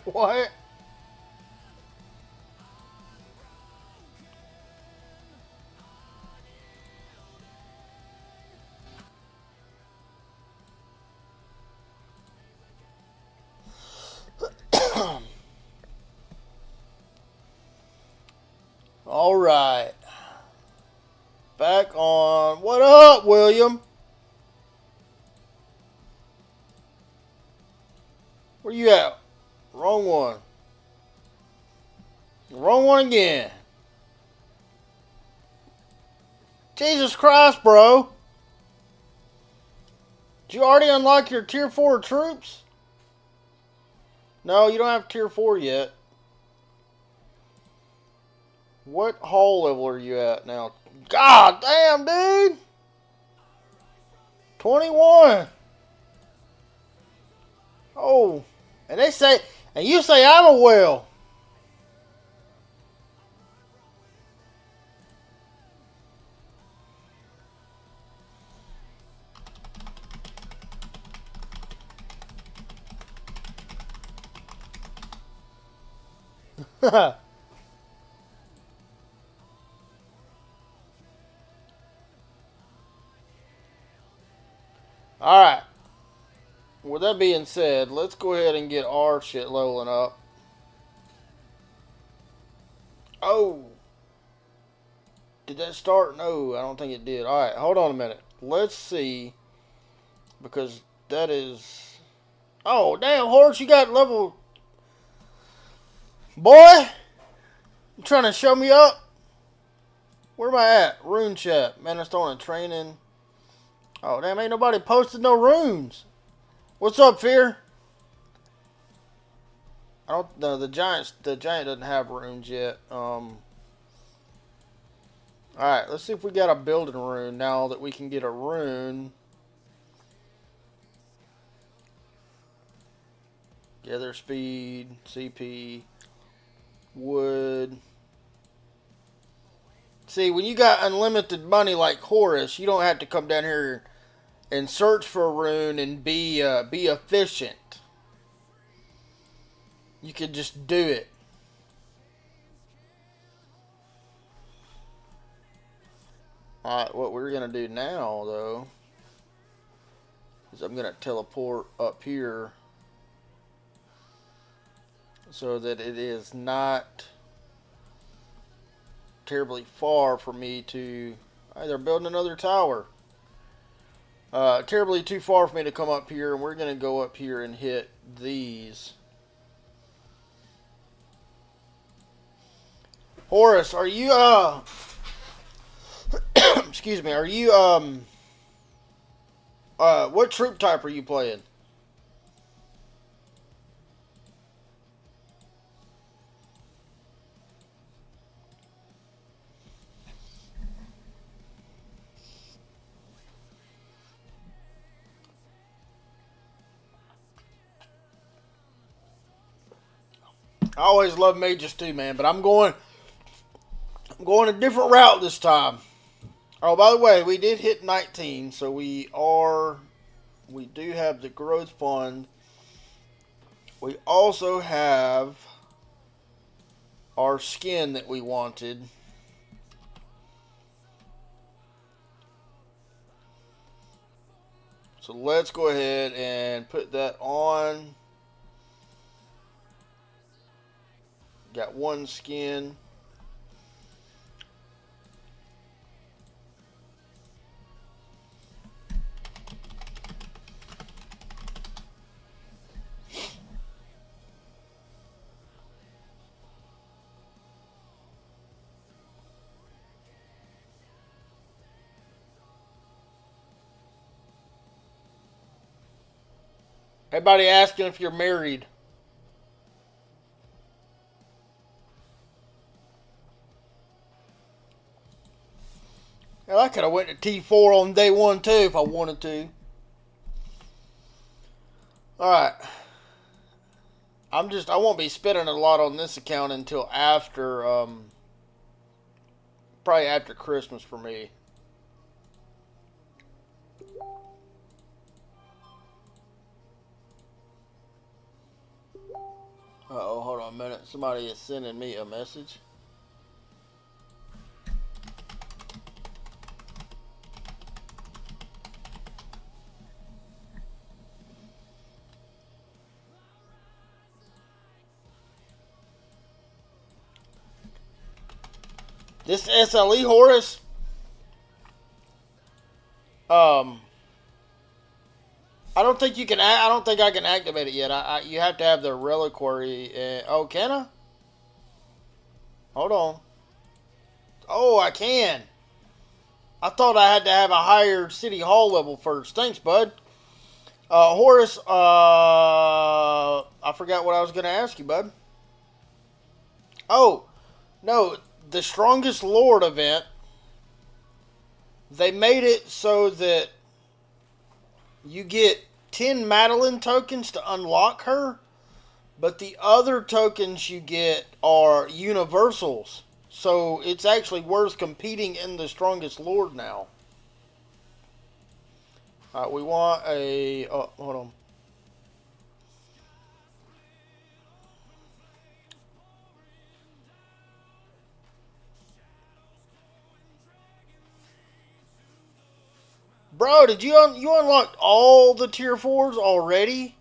What? All right. Back on. What up, William? Where you at? Wrong one. Wrong one again. Jesus Christ, bro. Did you already unlock your tier 4 troops? No, you don't have tier 4 yet. What hall level are you at now? God damn, dude. 21. Oh. And they say, and you say I'm a whale. Alright. With that being said, let's go ahead and get our shit leveling up. Oh. Did that start? No, I don't think it did. Alright, hold on a minute. Let's see. Because that is... Oh, damn, Horse, you got level... Boy! You trying to show me up? Where am I at? Rune chat. Man, I'm throwing a training. Oh, damn, ain't nobody posted no runes. What's up, Fear? I don't know. The giant doesn't have runes yet. Alright, let's see if we got a building rune now that we can get a rune. Gather speed, CP, wood. See, when you got unlimited money like Horus, you don't have to come down here and search for a rune and be efficient. You could just do it. Alright, what we're going to do now, though, is I'm going to teleport up here so that it is not terribly far for me to... Hey, they're building another tower. Terribly too far for me to come up here, and we're going to go up here and hit these. Horus, are you, excuse me, are you, what troop type are you playing? I always love mages too, man, but I'm going a different route this time. Oh, by the way, we did hit 19, so we do have the growth fund. We also have our skin that we wanted. So let's go ahead and put that on. Got one skin. Everybody asking if you're married. Hell, I could have went to T4 on day one too if I wanted to. Alright. I won't be spending a lot on this account until after, probably after Christmas for me. Uh-oh, hold on a minute. Somebody is sending me a message. This SLE Horus, I don't think you can. I don't think I can activate it yet. You have to have the reliquary. Oh, can I? Hold on. Oh, I can. I thought I had to have a higher city hall level first. Thanks, bud. Horus. I forgot what I was going to ask you, bud. Oh, no, the Strongest Lord event. They made it so that you get 10 Madeline tokens to unlock her, but the other tokens you get are universals. So it's actually worth competing in the Strongest Lord now. Alright, we want a... Oh, hold on. Bro, did you unlock all the tier 4s already?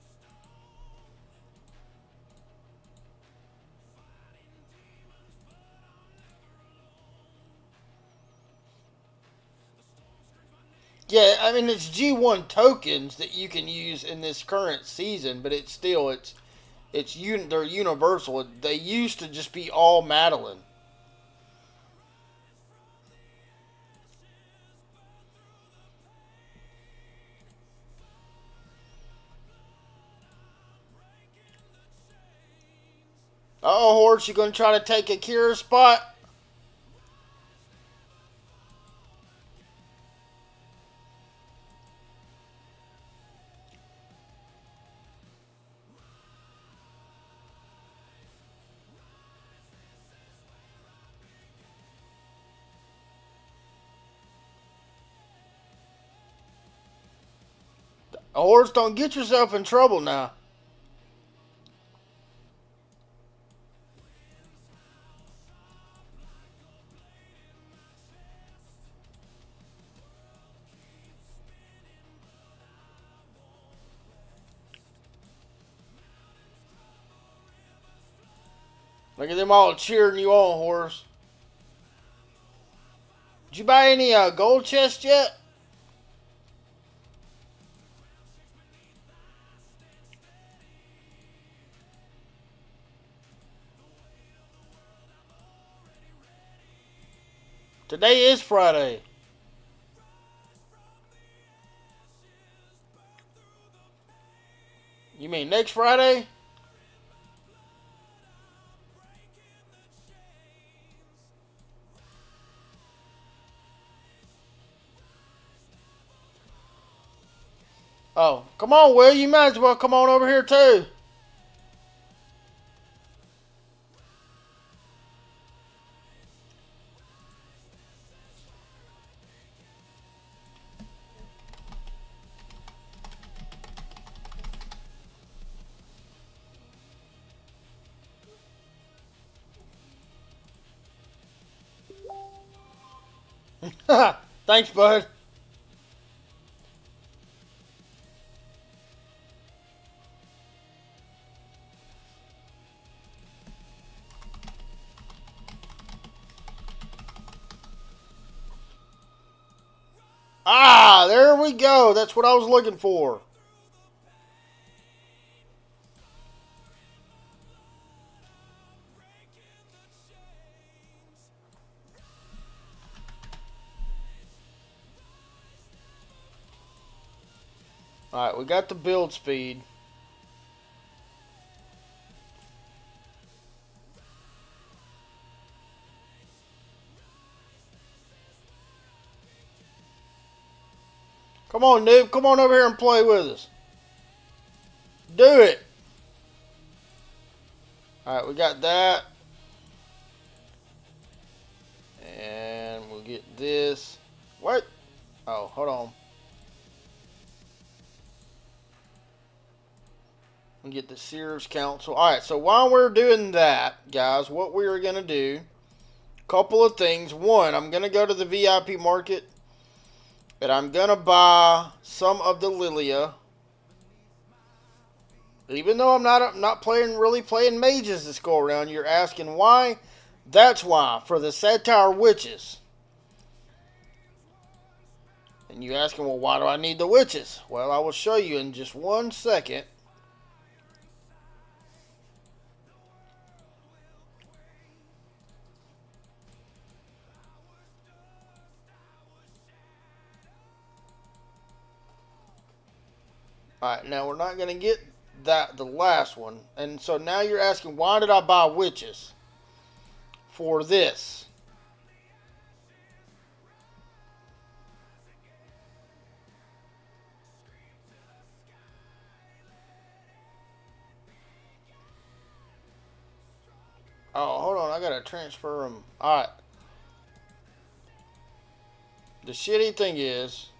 Yeah, I mean it's G1 tokens that you can use in this current season, but it's still they're universal. They used to just be all Madeline. Uh-oh, Horse, you gonna try to take a Kira spot? Horse, don't get yourself in trouble now. Look at them all cheering you on, Horse. Did you buy any gold chests yet? Today is Friday. You mean next Friday? Oh, come on, Will. You might as well come on over here, too. Thanks, bud. Ah, there we go. That's what I was looking for. Alright, we got the build speed. Come on, noob. Come on over here and play with us. Do it. Alright, we got that. And we'll get this. What? Oh, hold on. We'll get the Sears Council. Alright, so while we're doing that, guys, what we are going to do, a couple of things. One, I'm going to go to the VIP market. And I'm going to buy some of the Lilia. Even though I'm not really playing mages this go around, you're asking why? That's why, for the Satire Witches. And you're asking, well, why do I need the witches? Well, I will show you in just 1 second. Alright, now we're not going to get the last one. And so now you're asking, why did I buy witches? For this. Oh, hold on. I got to transfer them. Alright. The shitty thing is,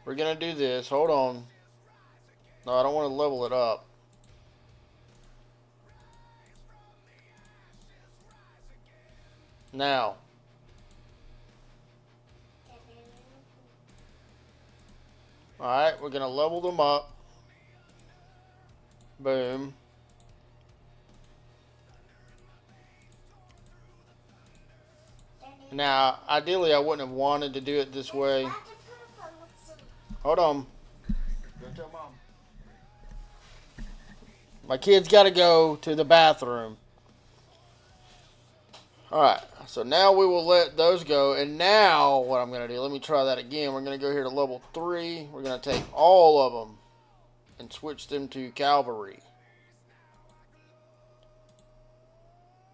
we're going to do this. Hold on. No, I don't want to level it up. Now. Alright, we're going to level them up. Boom. Now, ideally, I wouldn't have wanted to do it this way. Hold on. Go tell Mom. My kid's got to go to the bathroom. Alright, so now we will let those go. And now, what I'm going to do, let me try that again. We're going to go here to level 3. We're going to take all of them and switch them to Cavalry.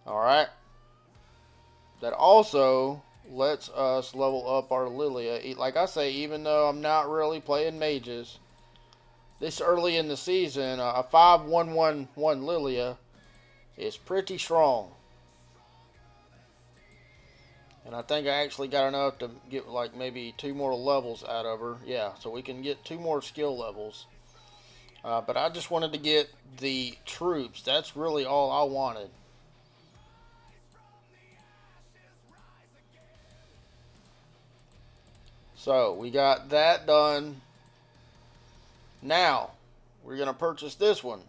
Alright. That also lets us level up our Lilia. Like I say, even though I'm not really playing mages, this early in the season, a 5-1-1-1 Lilia is pretty strong. And I think I actually got enough to get like maybe 2 more levels out of her. Yeah, so we can get 2 more skill levels. But I just wanted to get the troops. That's really all I wanted. So, we got that done. Now, we're going to purchase this one.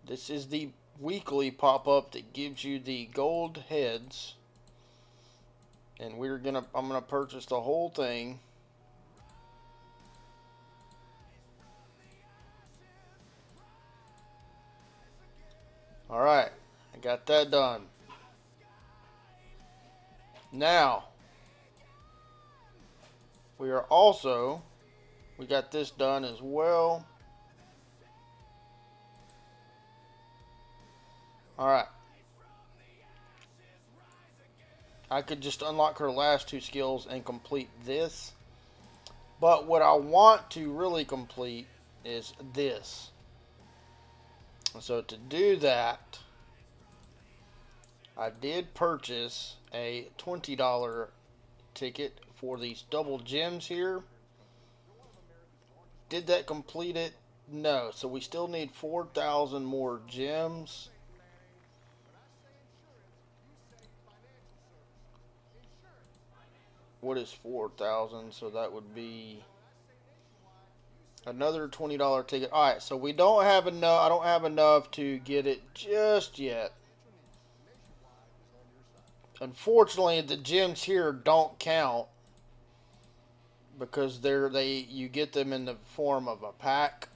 This is the weekly pop-up that gives you the gold heads. And I'm going to purchase the whole thing. Alright, I got that done. Now, we got this done as well. Alright. I could just unlock her last 2 skills and complete this. But what I want to really complete is this. So to do that, I did purchase a $20 ticket for these double gems here. Did that complete it? No. So we still need 4,000 more gems. what is 4,000? So that would be another $20 ticket. All right, so we don't have enough. I don't have enough to get it just yet. Unfortunately, the gems here don't count because you get them in the form of a pack.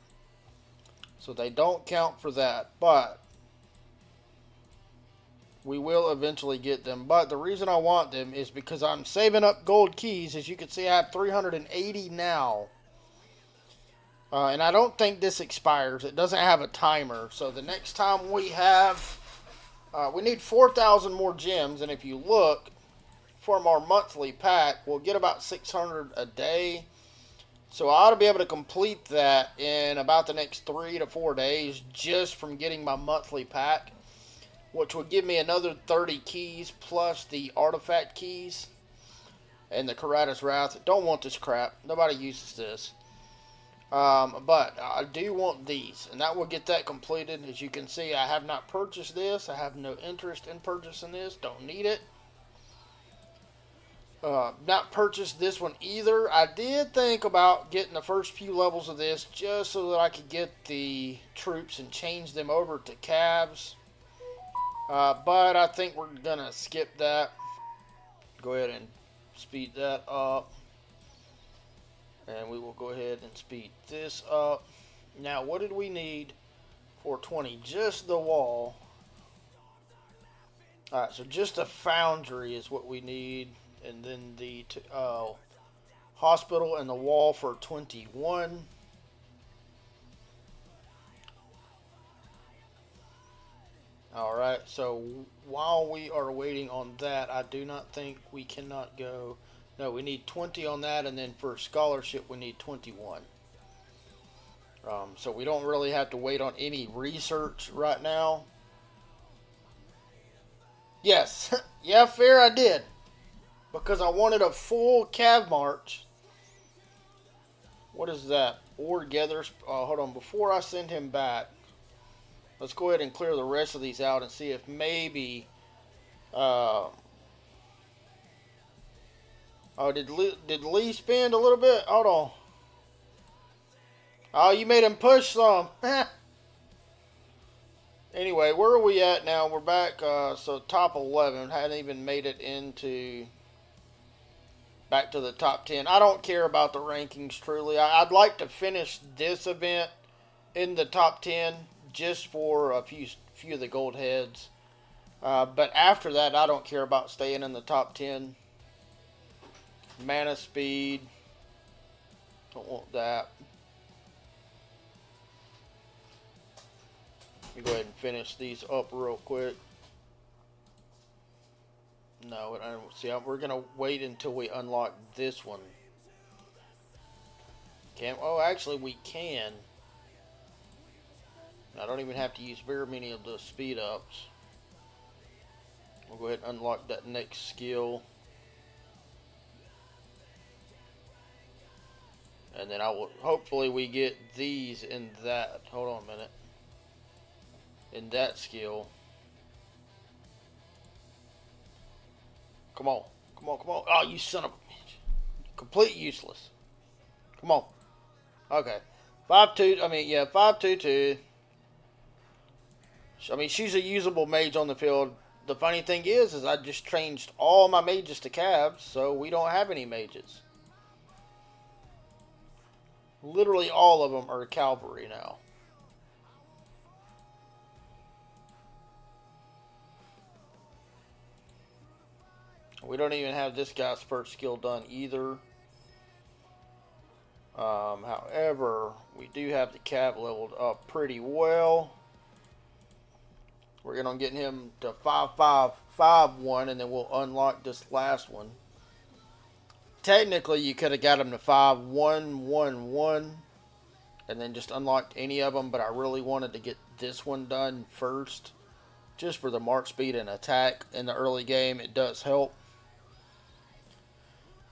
So they don't count for that, but we will eventually get them. But the reason I want them is because I'm saving up gold keys. As you can see, I have 380 now. And I don't think this expires. It doesn't have a timer. So the next time we have... we need 4,000 more gems. And if you look, from our monthly pack, we'll get about 600 a day. So I ought to be able to complete that in about the next 3 to 4 days just from getting my monthly pack, which would give me another 30 keys plus the artifact keys and the Karatas Wrath. Don't want this crap. Nobody uses this. But I do want these, and that will get that completed. As you can see, I have not purchased this. I have no interest in purchasing this. Don't need it. Not purchased this one either. I did think about getting the first few levels of this just so that I could get the troops and change them over to cabs. But I think we're going to skip that. Go ahead and speed that up. And we will go ahead and speed this up. Now, what did we need for 20? Just the wall. Alright, so just a foundry is what we need. And then the hospital and the wall for 21. Alright, so while we are waiting on that, I do not think we cannot go. No, we need 20 on that, and then for scholarship we need 21. So we don't really have to wait on any research right now. Yes, yeah, fair, I did. Because I wanted a full cav march. What is that? Ore gathers. Hold on. Before I send him back, let's go ahead and clear the rest of these out and see if maybe... oh, did Lee spend a little bit? Hold on. Oh, you made him push some. Anyway, where are we at now? We're back. So top 11. Hadn't even made it into... back to the top 10. I don't care about the rankings, truly. I'd like to finish this event in the top 10 just for a few of the gold heads. But after that, I don't care about staying in the top 10. Mana speed. Don't want that. Let me go ahead and finish these up real quick. No, I don't see. We're gonna wait until we unlock this one. Oh, actually, we can. I don't even have to use very many of the speed ups. We'll go ahead and unlock that next skill, and then I will. Hopefully, we get these in that. Hold on a minute. In that skill. Come on. Come on, come on. Oh, you son of a bitch. Complete useless. Come on. Okay. 5-2. I mean, yeah, 5-2-2. I mean, she's a usable mage on the field. The funny thing is I just changed all my mages to cabs, so we don't have any mages. Literally all of them are cavalry now. We don't even have this guy's first skill done either. However, we do have the cav leveled up pretty well. We're going to get him to 5-5-5-1, and then we'll unlock this last one. Technically, you could have got him to 5-1-1-1, and then just unlocked any of them, but I really wanted to get this one done first, just for the march speed and attack in the early game. It does help.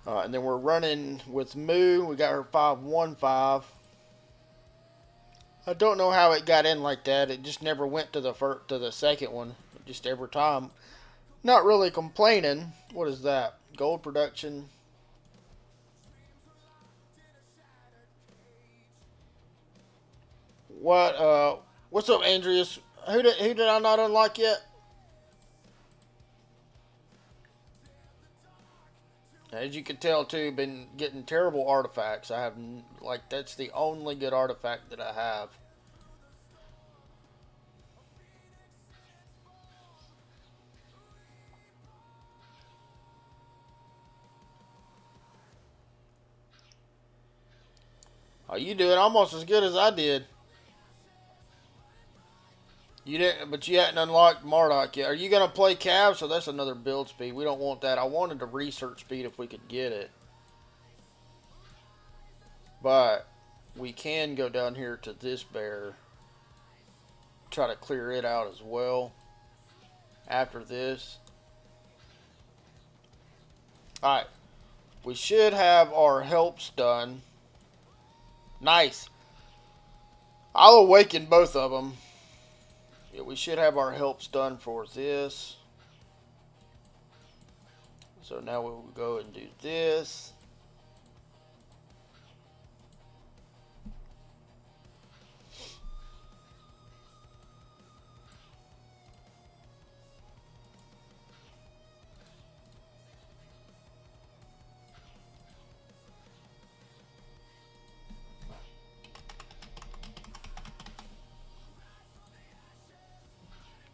And then we're running with Moo. We got her 5-1-5. I don't know how it got in like that. It just never went to the second one. Just every time. Not really complaining. What is that? Gold production. What's up, Andreas? Who did I not unlock yet? As you can tell, too, been getting terrible artifacts. I have like that's the only good artifact that I have. Oh, you do it almost as good as I did. You didn't, but you hadn't unlocked Marduk yet. Are you gonna play Cav? So that's another build speed. We don't want that. I wanted the research speed if we could get it, but we can go down here to this bear. Try to clear it out as well. After this, all right. We should have our helps done. Nice. I'll awaken both of them. Yeah, we should have our helps done for this. So now we will go and do this.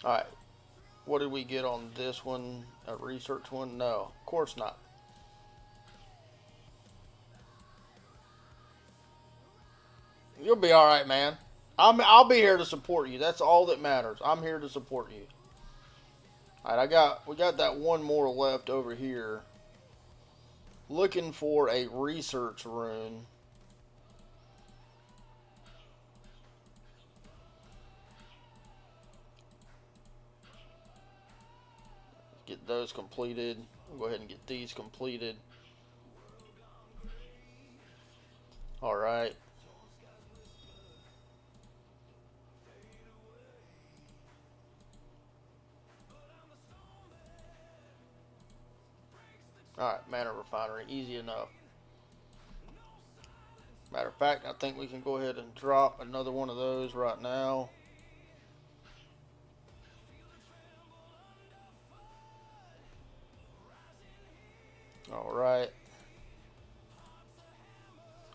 Alright. What did we get on this one? A research one? No, of course not. You'll be alright, man. I'll be here to support you. That's all that matters. I'm here to support you. Alright, we got that one more left over here. Looking for a research rune. Get those completed. We'll go ahead and get these completed. Alright. Alright, mana refinery. Easy enough. Matter of fact, I think we can go ahead and drop another one of those right now. Alright.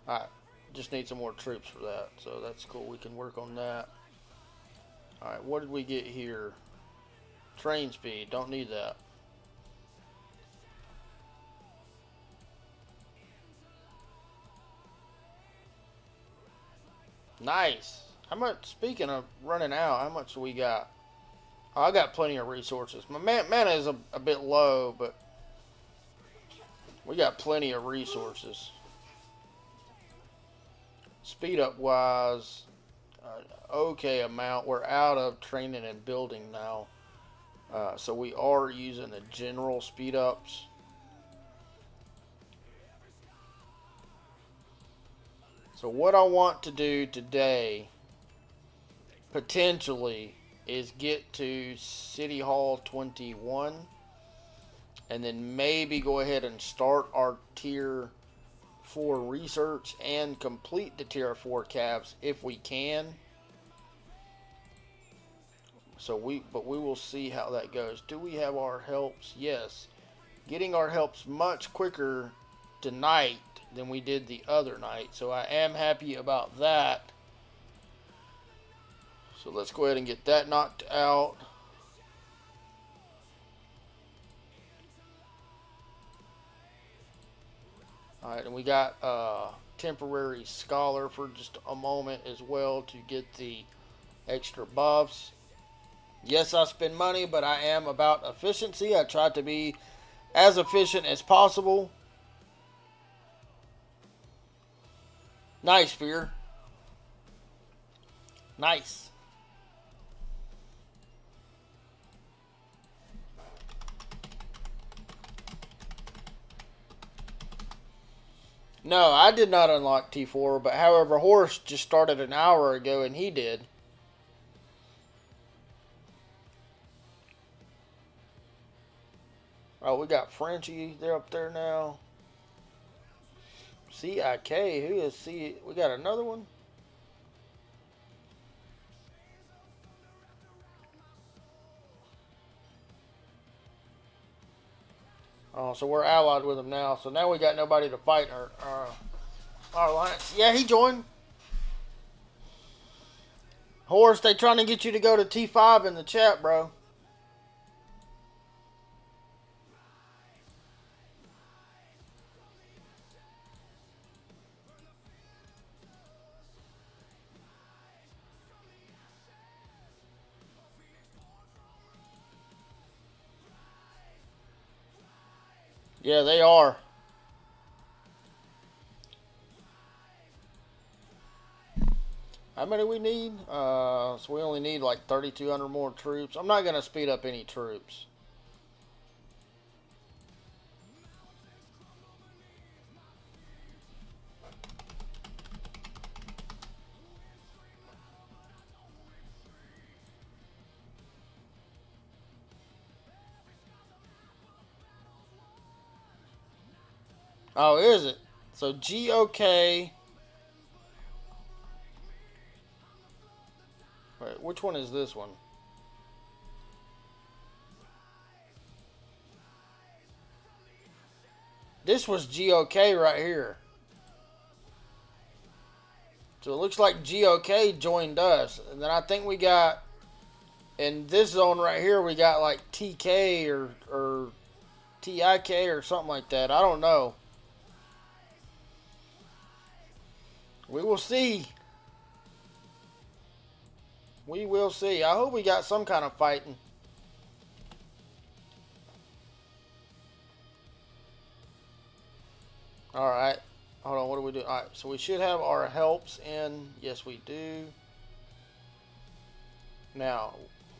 Alright. Just need some more troops for that. So that's cool. We can work on that. Alright, what did we get here? Train speed. Don't need that. Nice. How much, speaking of running out, how much do we got? Oh, I got plenty of resources. My mana is a bit low, but we got plenty of resources. Speed up wise, okay amount. We're out of training and building now. So we are using the general speed ups. So what I want to do today, potentially, is get to City Hall 21. And then maybe go ahead and start our tier 4 research and complete the tier 4 Cavs if we can. But we will see how that goes. Do we have our helps? Yes. Getting our helps much quicker tonight than we did the other night. So I am happy about that. So let's go ahead and get that knocked out. Alright, and we got temporary scholar for just a moment as well to get the extra buffs. Yes, I spend money, but I am about efficiency. I try to be as efficient as possible. Nice, Fear. Nice. No, I did not unlock T4, but however, Horse just started an hour ago and he did. Oh, we got Frenchie. They're up there now. CIK. Who is C? We got another one. Oh, so we're allied with them now. So now we got nobody to fight our alliance. Yeah, he joined. Horse, they trying to get you to go to T5 in the chat, bro. Yeah, they are. How many we need? So we only need like 3,200 more troops. I'm not going to speed up any troops. Oh, is it? So GOK. Wait, which one is this one? This was GOK right here. So it looks like GOK joined us. And then I think we got, in this zone right here, we got like TK or TIK or something like that. I don't know. We will see. We will see. I hope we got some kind of fighting. Alright. Hold on, what do we do? Alright, so we should have our helps in. Yes, we do. Now,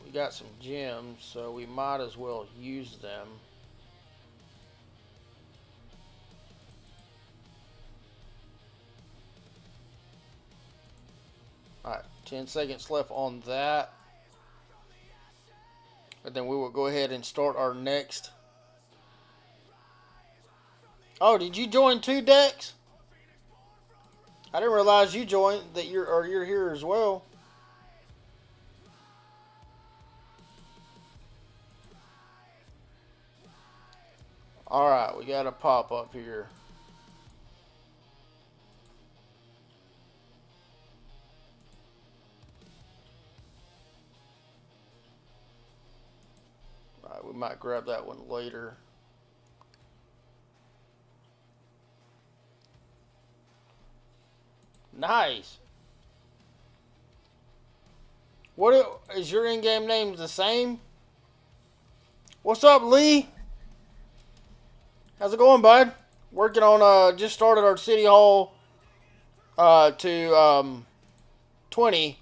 we got some gems, so we might as well use them. Alright, 10 seconds left on that. And then we will go ahead and start our next. Oh, did you join too, Dex? I didn't realize you joined, that you're here as well. Alright, we got a pop up here. Alright, we might grab that one later. Nice. What is your in-game name the same? What's up, Lee? How's it going, bud? Working on just started our City Hall to 20.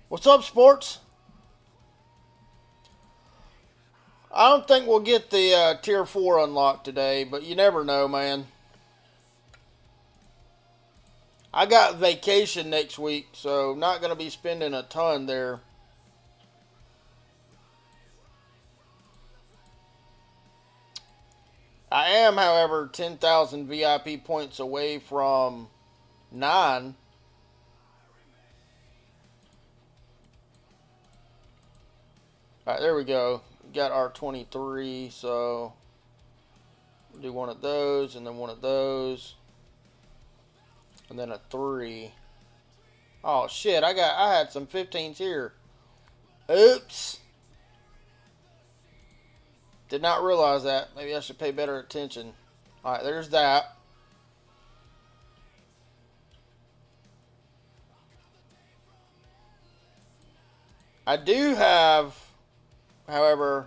What's up, sports? I don't think we'll get the Tier 4 unlocked today, but you never know, man. I got vacation next week, so not going to be spending a ton there. I am, however, 10,000 VIP points away from 9. Alright, there we go. We got our 23, so we'll do one of those, and then one of those, and then a 3. Oh shit, I had some 15s here. Oops. Did not realize that. Maybe I should pay better attention. Alright, there's that. I do have, however,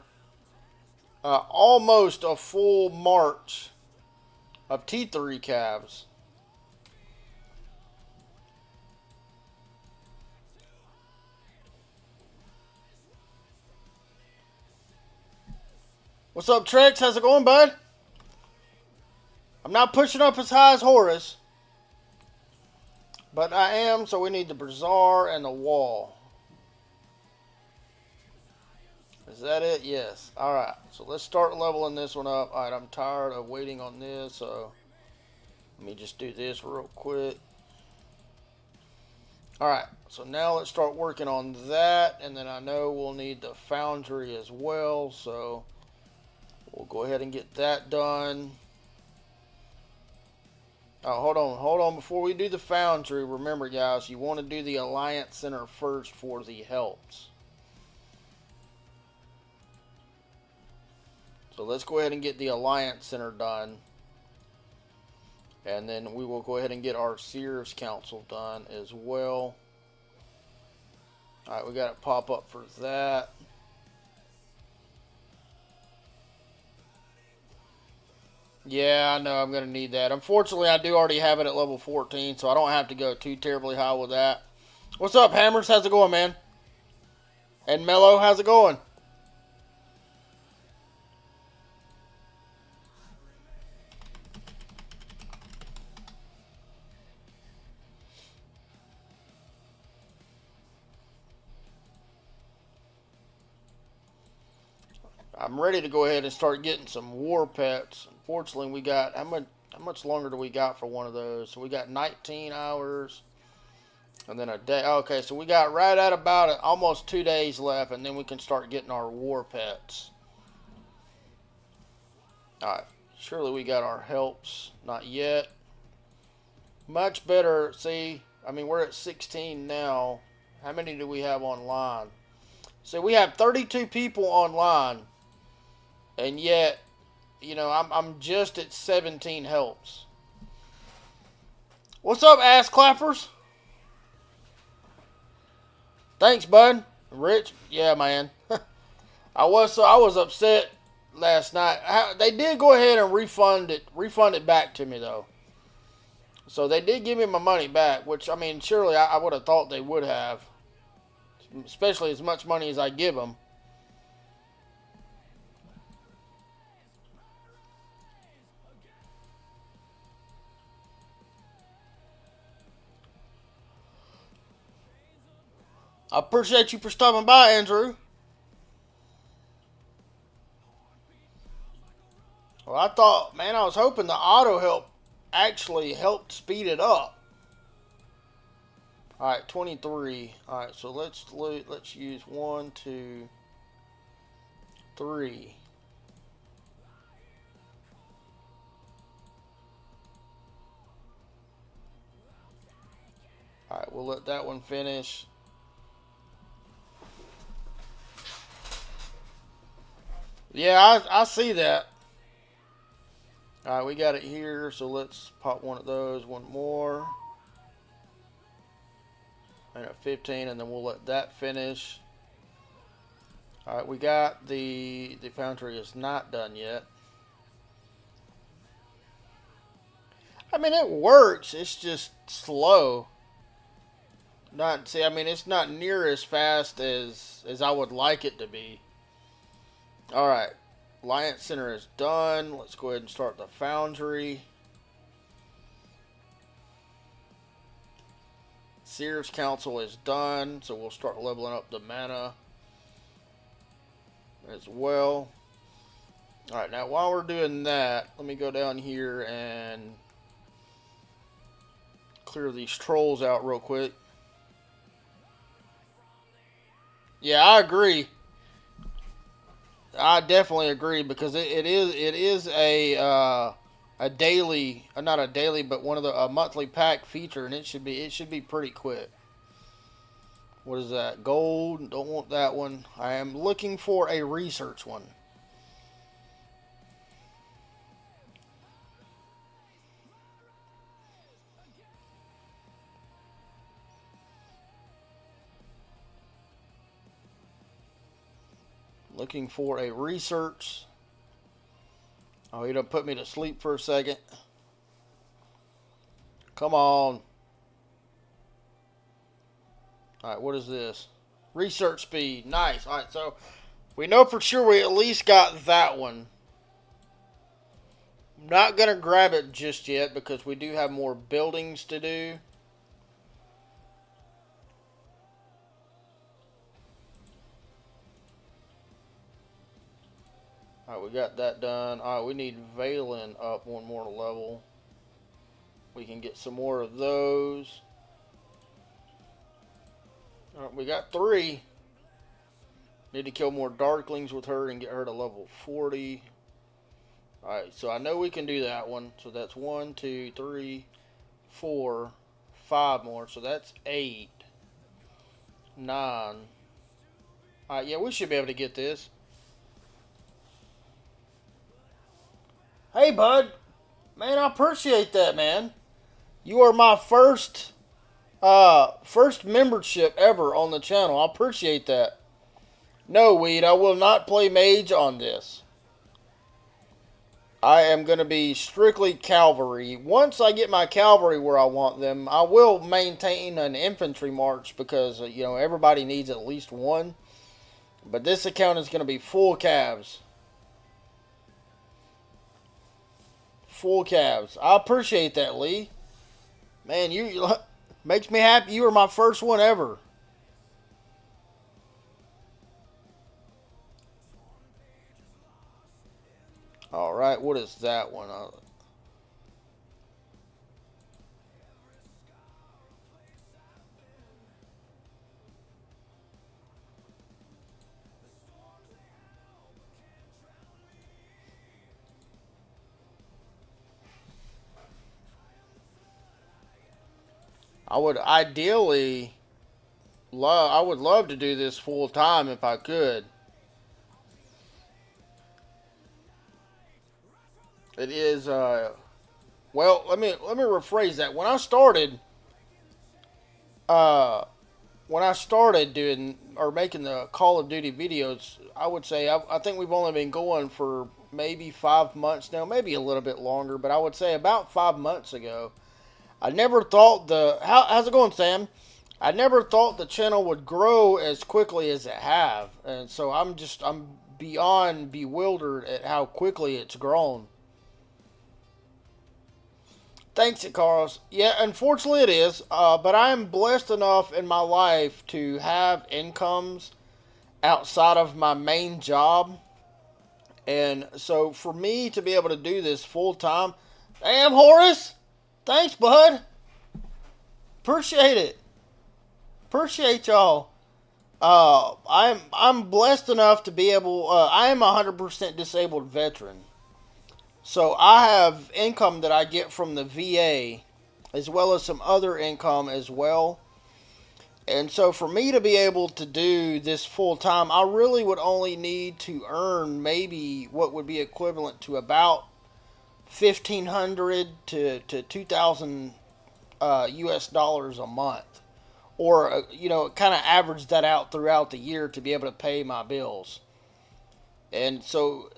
almost a full march of T3 calves. What's up, Trex? How's it going, bud? I'm not pushing up as high as Horus, But I am, so we need the bazaar and the wall. Is that it? Yes. Alright, so let's start leveling this one up. Alright, I'm tired of waiting on this, so let me just do this real quick. Alright, so now let's start working on that, and then I know we'll need the foundry as well, so we'll go ahead and get that done. Oh, hold on. Before we do the foundry, remember guys, you want to do the Alliance Center first for the helps. So let's go ahead and get the Alliance Center done. And then we will go ahead and get our Seers Council done as well. Alright, we got it pop up for that. Yeah, I know I'm going to need that. Unfortunately, I do already have it at level 14, so I don't have to go too terribly high with that. What's up, Hammers? How's it going, man? And Mello, how's it going? I'm ready to go ahead and start getting some war pets. Unfortunately, we got how much longer do we got for one of those? So we got 19 hours, and then a day. Okay, so we got right at about almost 2 days left, and then we can start getting our war pets. All right, surely we got our helps. Not yet. Much better. See, I mean we're at 16 now. How many do we have online? So we have 32 people online. And yet, you know, I'm just at 17 helps. What's up, ass clappers? Thanks, bud. Rich, yeah, man. I was upset last night. They did go ahead and refund it back to me though. So they did give me my money back, which I mean, surely I would have thought they would have, especially as much money as I give them. I appreciate you for stopping by, Andrew. Well, I thought, man, I was hoping the auto help actually helped speed it up. All right, 23. All right, so let's use 1, 2, 3. All right, we'll let that one finish. Yeah, I see that. Alright, we got it here, so let's pop one of those, one more. And at 15, and then we'll let that finish. Alright, we got the foundry is not done yet. I mean, it works, it's just slow. I mean, it's not near as fast as I would like it to be. Alright, Alliance Center is done. Let's go ahead and start the foundry. Seers Council is done, so we'll start leveling up the mana as well. Alright, now while we're doing that, let me go down here and clear these trolls out real quick. Yeah, I agree. I definitely agree because it is a daily, not a daily, but one of the a monthly pack feature, and it should be pretty quick. What is that? Gold. Don't want that one. I am looking for a research one. Looking for a research. Oh, he done put me to sleep for a second. Come on. Alright, what is this? Research speed. Nice. Alright, so we know for sure we at least got that one. I'm not going to grab it just yet because we do have more buildings to do. Alright, we got that done. Alright, we need Valen up one more level. We can get some more of those. Alright, we got 3. Need to kill more Darklings with her and get her to level 40. Alright, so I know we can do that one. So that's 1, 2, 3, 4, 5 more. So that's 8, 9. Alright, yeah, we should be able to get this. Hey, bud. Man, I appreciate that, man. You are my first membership ever on the channel. I appreciate that. No, Weed, I will not play mage on this. I am going to be strictly cavalry. Once I get my cavalry where I want them, I will maintain an infantry march because, you know, everybody needs at least one. But this account is going to be full calves. Full calves. I appreciate that, Lee. Man, you makes me happy. You were my first one ever. Alright, what is that one? I would ideally I would love to do this full time if I could. It is well, let me rephrase that. When I started doing or making the Call of Duty videos, I would say I think we've only been going for maybe 5 months now, maybe a little bit longer, but I would say about 5 months ago. I never thought how's it going, Sam? I never thought the channel would grow as quickly as it have, and so I'm beyond bewildered at how quickly it's grown. Thanks, Carlos. Yeah, unfortunately it is, but I am blessed enough in my life to have incomes outside of my main job, and so for me to be able to do this full time, damn Horace, thanks, bud. Appreciate it. Appreciate y'all. I'm blessed enough to be able. I am a 100% disabled veteran, so I have income that I get from the VA, as well as some other income as well. And so for me to be able to do this full time, I really would only need to earn maybe what would be equivalent to about 1,500 to 2,000 US dollars a month, or kind of average that out throughout the year to be able to pay my bills. And so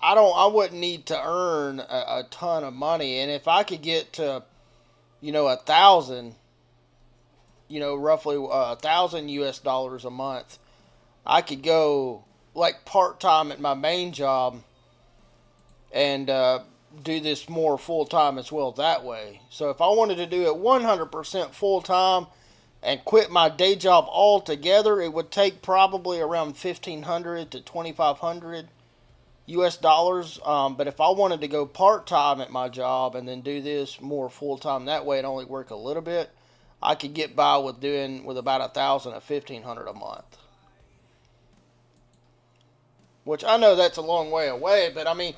I wouldn't need to earn a ton of money, and if I could get to 1,000, roughly 1,000 US dollars a month, I could go like part time at my main job and do this more full time as well that way. So if I wanted to do it 100% full time and quit my day job altogether, it would take probably around 1,500 to 2,500 US dollars. But if I wanted to go part time at my job and then do this more full time that way and only work a little bit, I could get by with about 1,000 to 1,500 a month. Which I know that's a long way away, but I mean,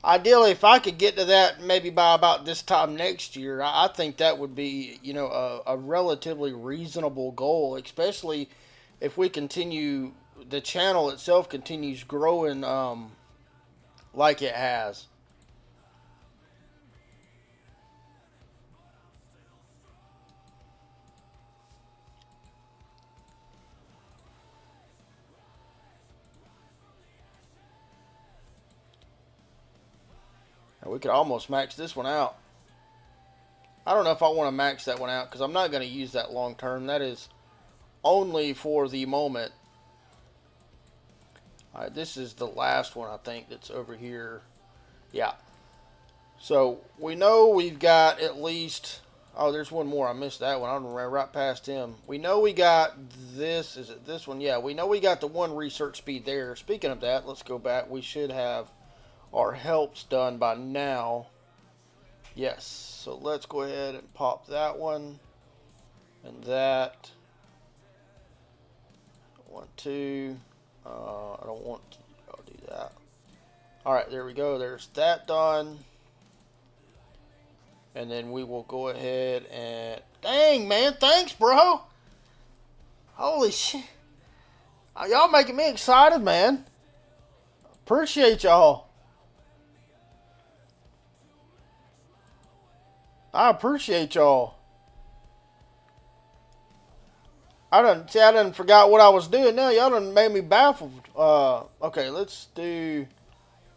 ideally, if I could get to that maybe by about this time next year, I think that would be, a relatively reasonable goal, especially if the channel itself continues growing like it has. We could almost max this one out. I don't know if I want to max that one out because I'm not going to use that long term. That is only for the moment. Alright, this is the last one I think that's over here. Yeah. So we know we've got at least... Oh, there's one more. I missed that one. I ran right past him. We know we got this. Is it this one? Yeah, we know we got the one research speed there. Speaking of that, let's go back. We should have our help's done by now. Yes, so let's go ahead and pop that one and that. 1, 2. I don't want to. I'll do that. All right, there we go. There's that done. And then we will go ahead and... Dang, man. Thanks, bro. Holy shit. Y'all making me excited, man. Appreciate y'all. I appreciate y'all. I done forgot what I was doing now. Y'all done made me baffled. Okay, let's do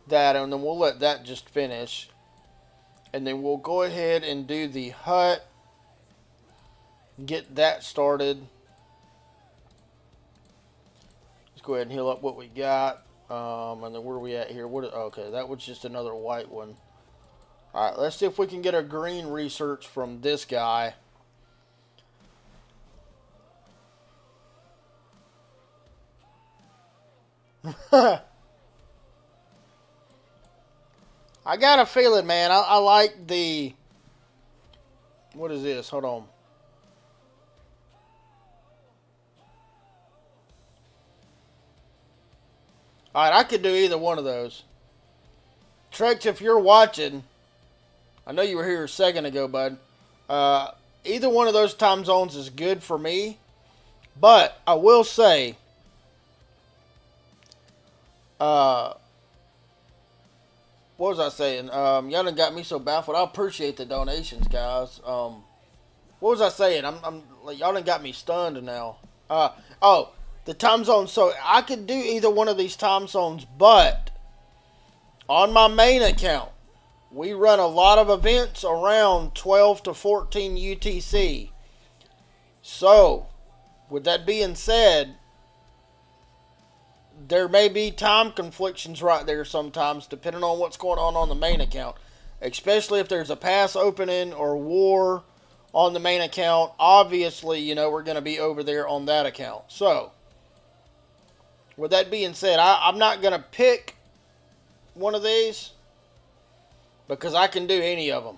that, and then we'll let that just finish. And then we'll go ahead and do the hut. Get that started. Let's go ahead and heal up what we got. And then where are we at here? Okay, that was just another white one. Alright, let's see if we can get a green research from this guy. I got a feeling, man. I like the... What is this? Hold on. Alright, I could do either one of those. Trex, if you're watching... I know you were here a second ago, bud. Either one of those time zones is good for me. But, I will say... what was I saying? Y'all done got me so baffled. I appreciate the donations, guys. What was I saying? I'm like, y'all done got me stunned now. Oh, the time zone. So I could do either one of these time zones, but on my main account, we run a lot of events around 12 to 14 UTC. So, with that being said, there may be time conflictions right there sometimes, depending on what's going on the main account. Especially if there's a pass opening or war on the main account. Obviously, you know, we're going to be over there on that account. So, with that being said, I'm not going to pick one of these because I can do any of them.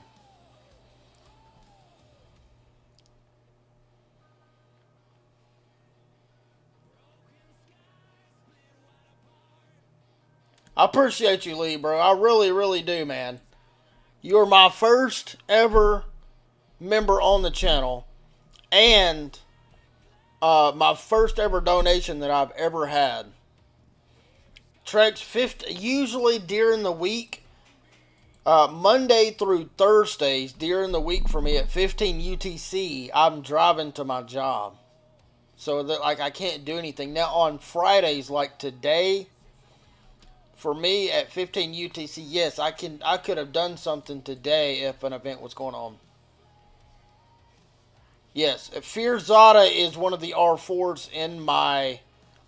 I appreciate you, Lee, bro. I really, really do, man. You're my first ever member on the channel. And my first ever donation that I've ever had. Trex, usually during the week, Monday through Thursdays during the week for me at 15 UTC, I'm driving to my job. So that, like, I can't do anything. Now on Fridays, like today, for me at 15 UTC, yes, I could have done something today if an event was going on. Yes, Fear Zada is one of the R4s in my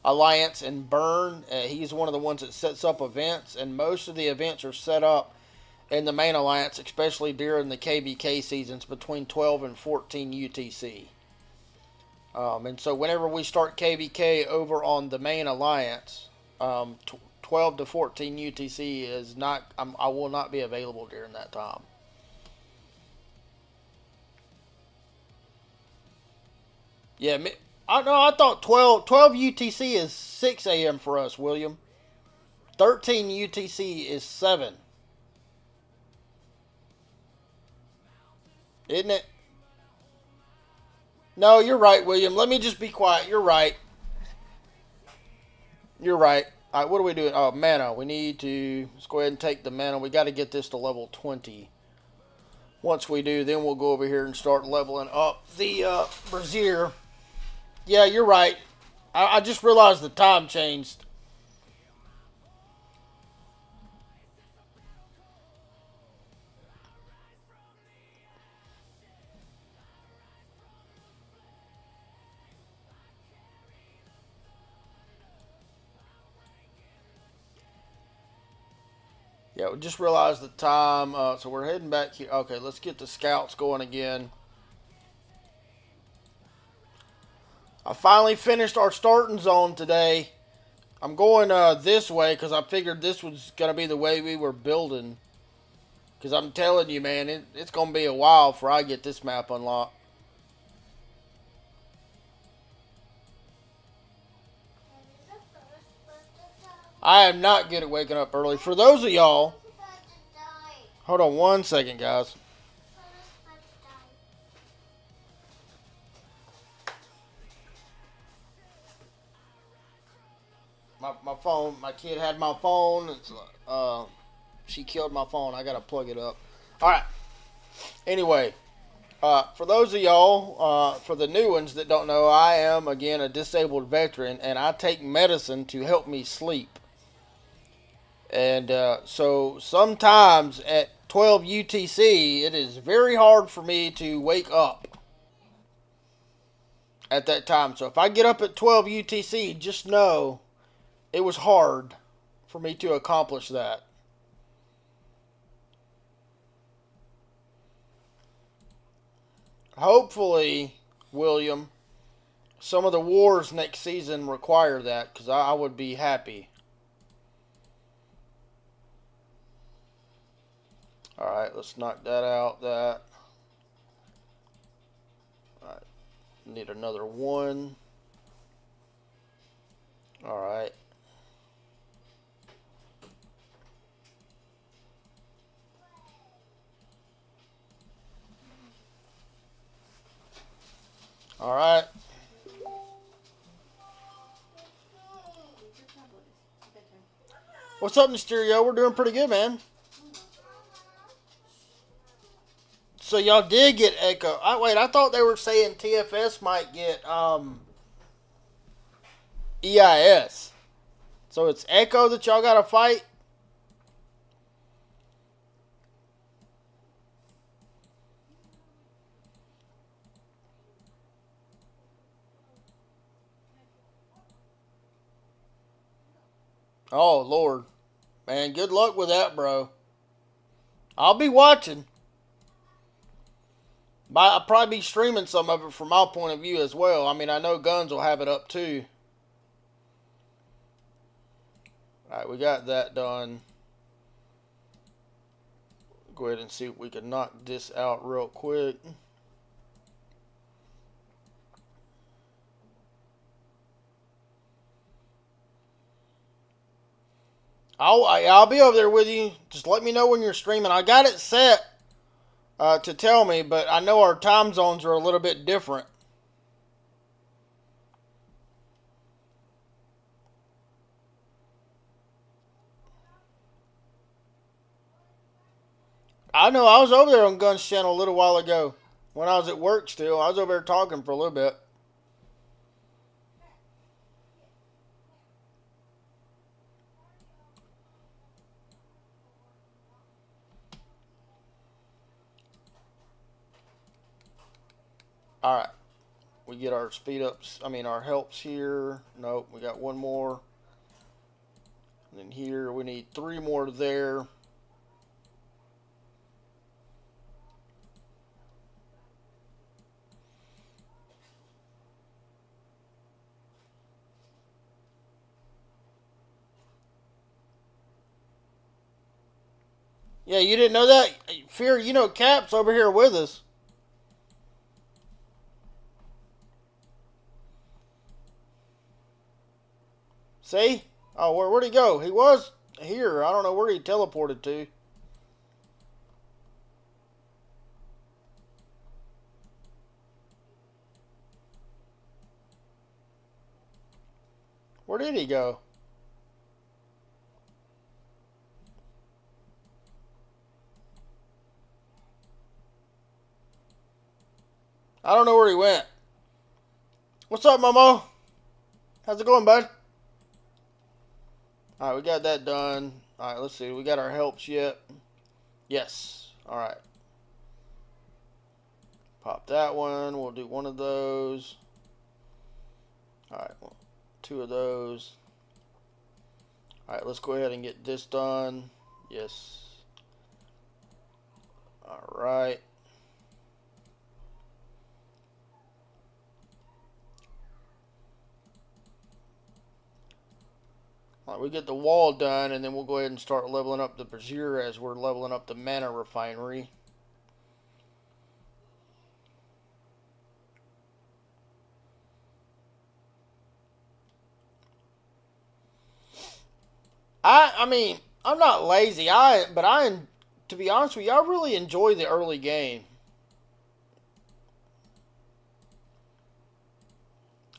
alliance in Burn. He's one of the ones that sets up events, and most of the events are set up in the main alliance, especially during the KVK seasons between 12 and 14 UTC. And so whenever we start KVK over on the main alliance, 12 to 14 UTC is not, I will not be available during that time. Yeah, I thought 12 UTC is 6 a.m. for us, William. 13 UTC is 7. Isn't it? No, you're right, William. Let me just be quiet. You're right. You're right. All right, what are we doing? Oh, mana. We need to... Let's go ahead and take the mana. We got to get this to level 20. Once we do, then we'll go over here and start leveling up the Brazier. Yeah, you're right. I just realized the time changed. Yeah, we just realized the time. So we're heading back here. Okay, let's get the scouts going again. I finally finished our starting zone today. I'm going this way because I figured this was going to be the way we were building. Because I'm telling you, man, it's going to be a while before I get this map unlocked. I am not good at waking up early. For those of y'all, hold on one second, guys. My phone, my kid had my phone. She killed my phone. I gotta plug it up. All right. Anyway, for those of y'all, for the new ones that don't know, I am again a disabled veteran, and I take medicine to help me sleep. And so sometimes at 12 UTC, it is very hard for me to wake up at that time. So if I get up at 12 UTC, just know it was hard for me to accomplish that. Hopefully, William, some of the wars next season require that because I would be happy. Alright, let's knock that out. That. Alright, need another one. Alright. Alright. What's up, Mysterio? We're doing pretty good, man. So y'all did get Echo. Wait, I thought they were saying TFS might get EIS. So it's Echo that y'all gotta fight? Oh, Lord. Man, good luck with that, bro. I'll be watching. I'll probably be streaming some of it from my point of view as well. I mean, I know Guns will have it up too. Alright, we got that done. Go ahead and see if we can knock this out real quick. I'll be over there with you. Just let me know when you're streaming. I got it set to tell me, but I know our time zones are a little bit different. I know I was over there on Guns Channel a little while ago when I was at work still. I was over there talking for a little bit. Alright. We get our speed ups, our helps here. Nope, we got one more. And then here we need 3 more there. Yeah, you didn't know that? Fear, Cap's over here with us. See? Oh, where'd he go? He was here. I don't know where he teleported to. Where did he go? I don't know where he went. What's up, Momo? How's it going, bud? Alright, we got that done. Alright, let's see. We got our helps yet. Yes. Alright. Pop that one. We'll do one of those. Alright, 2 of those. Alright, let's go ahead and get this done. Yes. Alright. Alright, we get the wall done, and then we'll go ahead and start leveling up the Brazier as we're leveling up the mana refinery. I mean, I'm not lazy. To be honest with you, I really enjoy the early game.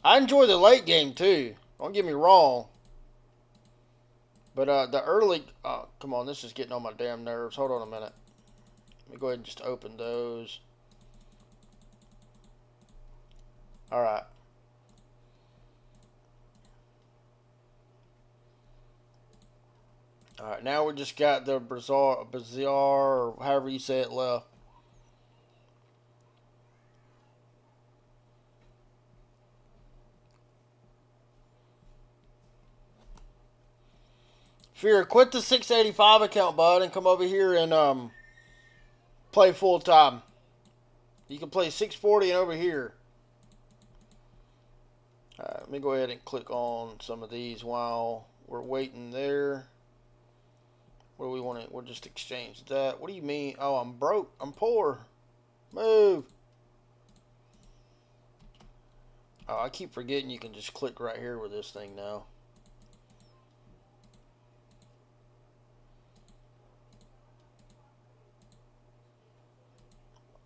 I enjoy the late game too. Don't get me wrong. But the early, come on, this is getting on my damn nerves. Hold on a minute. Let me go ahead and just open those. All right. All right, now we just got the Bazaar, or however you say it, left. Fear, quit the 685 account, bud, and come over here and play full time. You can play 640 and over here. Alright, let me go ahead and click on some of these while we're waiting there. What do we want to? We'll just exchange that. What do you mean? Oh, I'm broke. I'm poor. Move. Oh, I keep forgetting you can just click right here with this thing now.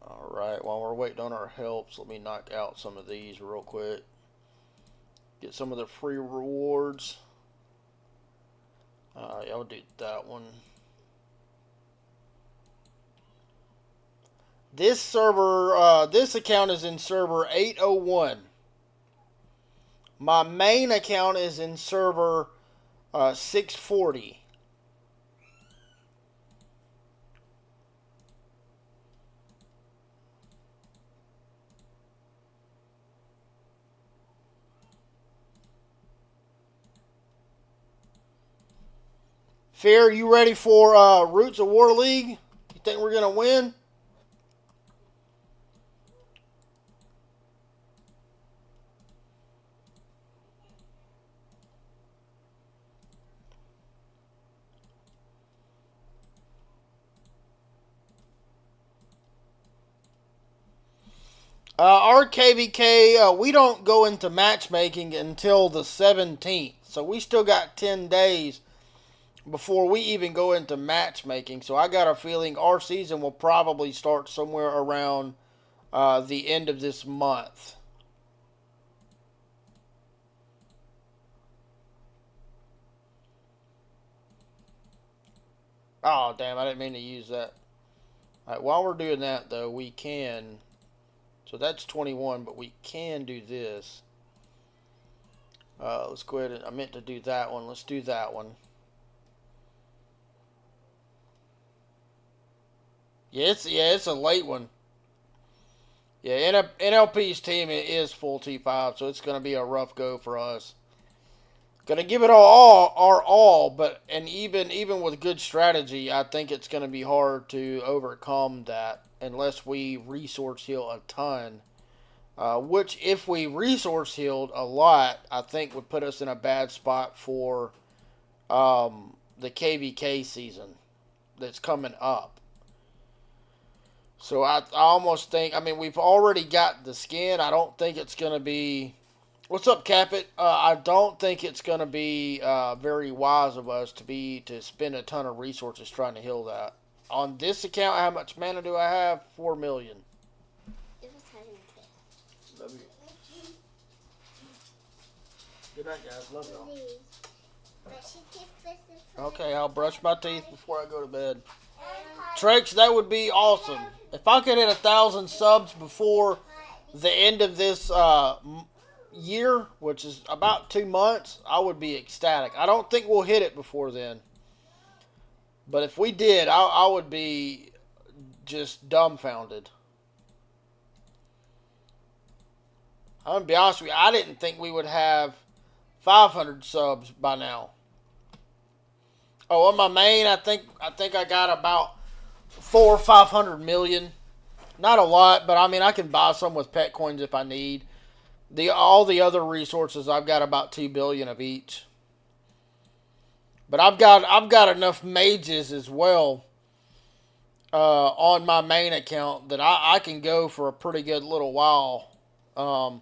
Alright, while we're waiting on our helps, let me knock out some of these real quick. Get some of the free rewards. Alright, I'll do that one. This server, this account is in server 801. My main account is in server 640. Fear, you ready for Roots of War League? You think we're going to win? Our KVK, we don't go into matchmaking until the 17th. So we still got 10 days before we even go into matchmaking. So I got a feeling our season will probably start somewhere around the end of this month. Oh, damn, I didn't mean to use that. Alright, while we're doing that, though, we can... So that's 21, but we can do this. Let's go ahead and... I meant to do that one. Let's do that one. Yeah, it's a late one. Yeah, NLP's team is full T5, so it's going to be a rough go for us. Going to give it our all, but even with good strategy, I think it's going to be hard to overcome that unless we resource heal a ton. Which, if we resource healed a lot, I think would put us in a bad spot for the KVK season that's coming up. So I almost think, I mean, we've already got the skin. I don't think it's going to be... What's up, Capit? I don't think it's going to be very wise of us to spend a ton of resources trying to heal that. On this account, how much mana do I have? 4 million. Love you. Good night, guys. Love y'all. Okay, I'll brush my teeth before I go to bed. Trex, that would be awesome. If I could hit 1,000 subs before the end of this year, which is about 2 months, I would be ecstatic. I don't think we'll hit it before then. But if we did, I would be just dumbfounded. I'm going to be honest with you, I didn't think we would have 500 subs by now. Oh, on my main, I think I got about 400 or 500 million. Not a lot, but I mean, I can buy some with pet coins if I need. All the other resources, I've got about 2 billion of each. But I've got enough mages as well on my main account that I can go for a pretty good little while um,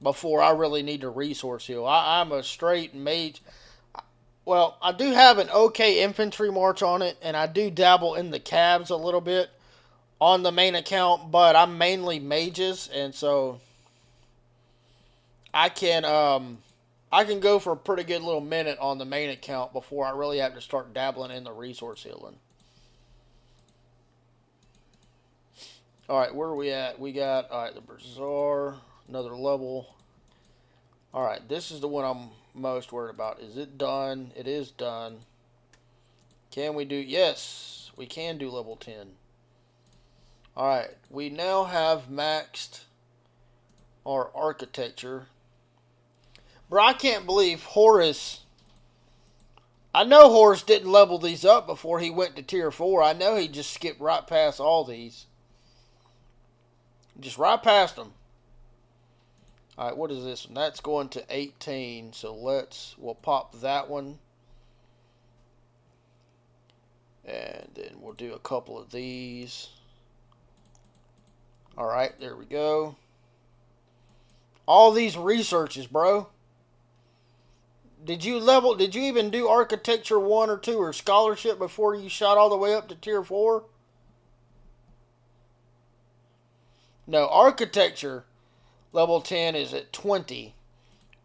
before I really need to resource heal. I'm a straight mage. Well, I do have an okay infantry march on it, and I do dabble in the cabs a little bit on the main account, but I'm mainly mages, and so I can I can go for a pretty good little minute on the main account before I really have to start dabbling in the resource healing. All right, where are we at? We got all right the Bazaar, another level. All right, this is the one I'm most worried about. Is it done? It is done. Can we do? Yes, we can do level 10. All right, we now have maxed our architecture. Bro, I can't believe Horus. I know Horus didn't level these up before he went to tier 4. I know he just skipped right past all these. Just right past them. Alright, what is this one? That's going to 18. So we'll pop that one. And then we'll do a couple of these. Alright, there we go. All these researches, bro. Did you even do architecture 1 or 2 or scholarship before you shot all the way up to tier 4? No, architecture level 10 is at 20.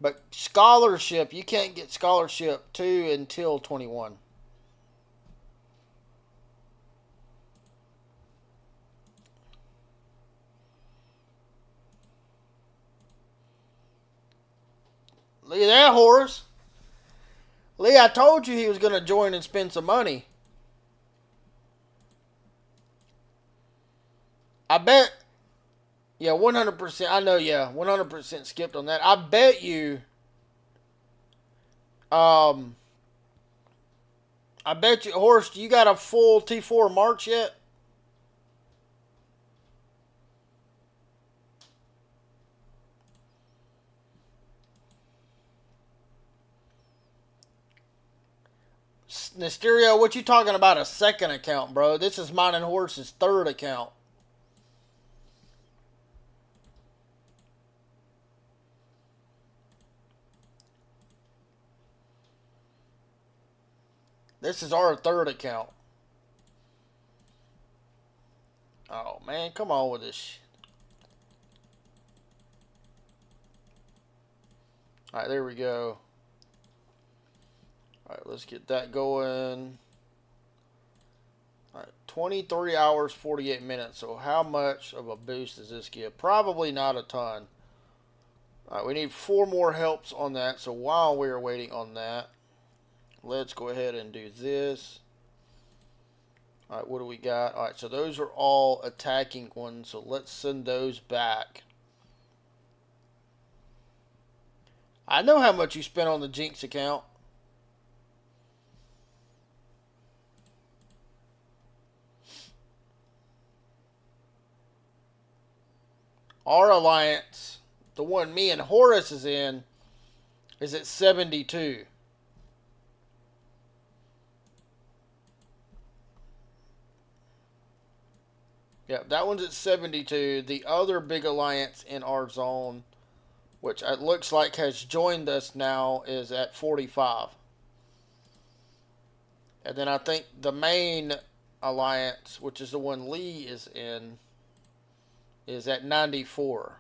But scholarship, you can't get scholarship 2 until 21. Look at that, Horus. Lee, I told you he was going to join and spend some money. I bet. Yeah, 100%. I know, yeah. 100% skipped on that. I bet you. I bet you, Horus, you got a full T4 March yet? Mysterio, what you talking about a second account, bro? This is mine and Horus's third account. This is our third account. Oh, man, come on with this shit. Alright, there we go. Alright, let's get that going. Alright, 23 hours, 48 minutes. So how much of a boost does this give? Probably not a ton. Alright, we need 4 more helps on that. So while we're waiting on that, let's go ahead and do this. Alright, what do we got? Alright, so those are all attacking ones. So let's send those back. I know how much you spent on the Jinx account. Our alliance, the one me and Horus is in, is at 72. Yep, that one's at 72. The other big alliance in our zone, which it looks like has joined us now, is at 45. And then I think the main alliance, which is the one Lee is in, is at 94.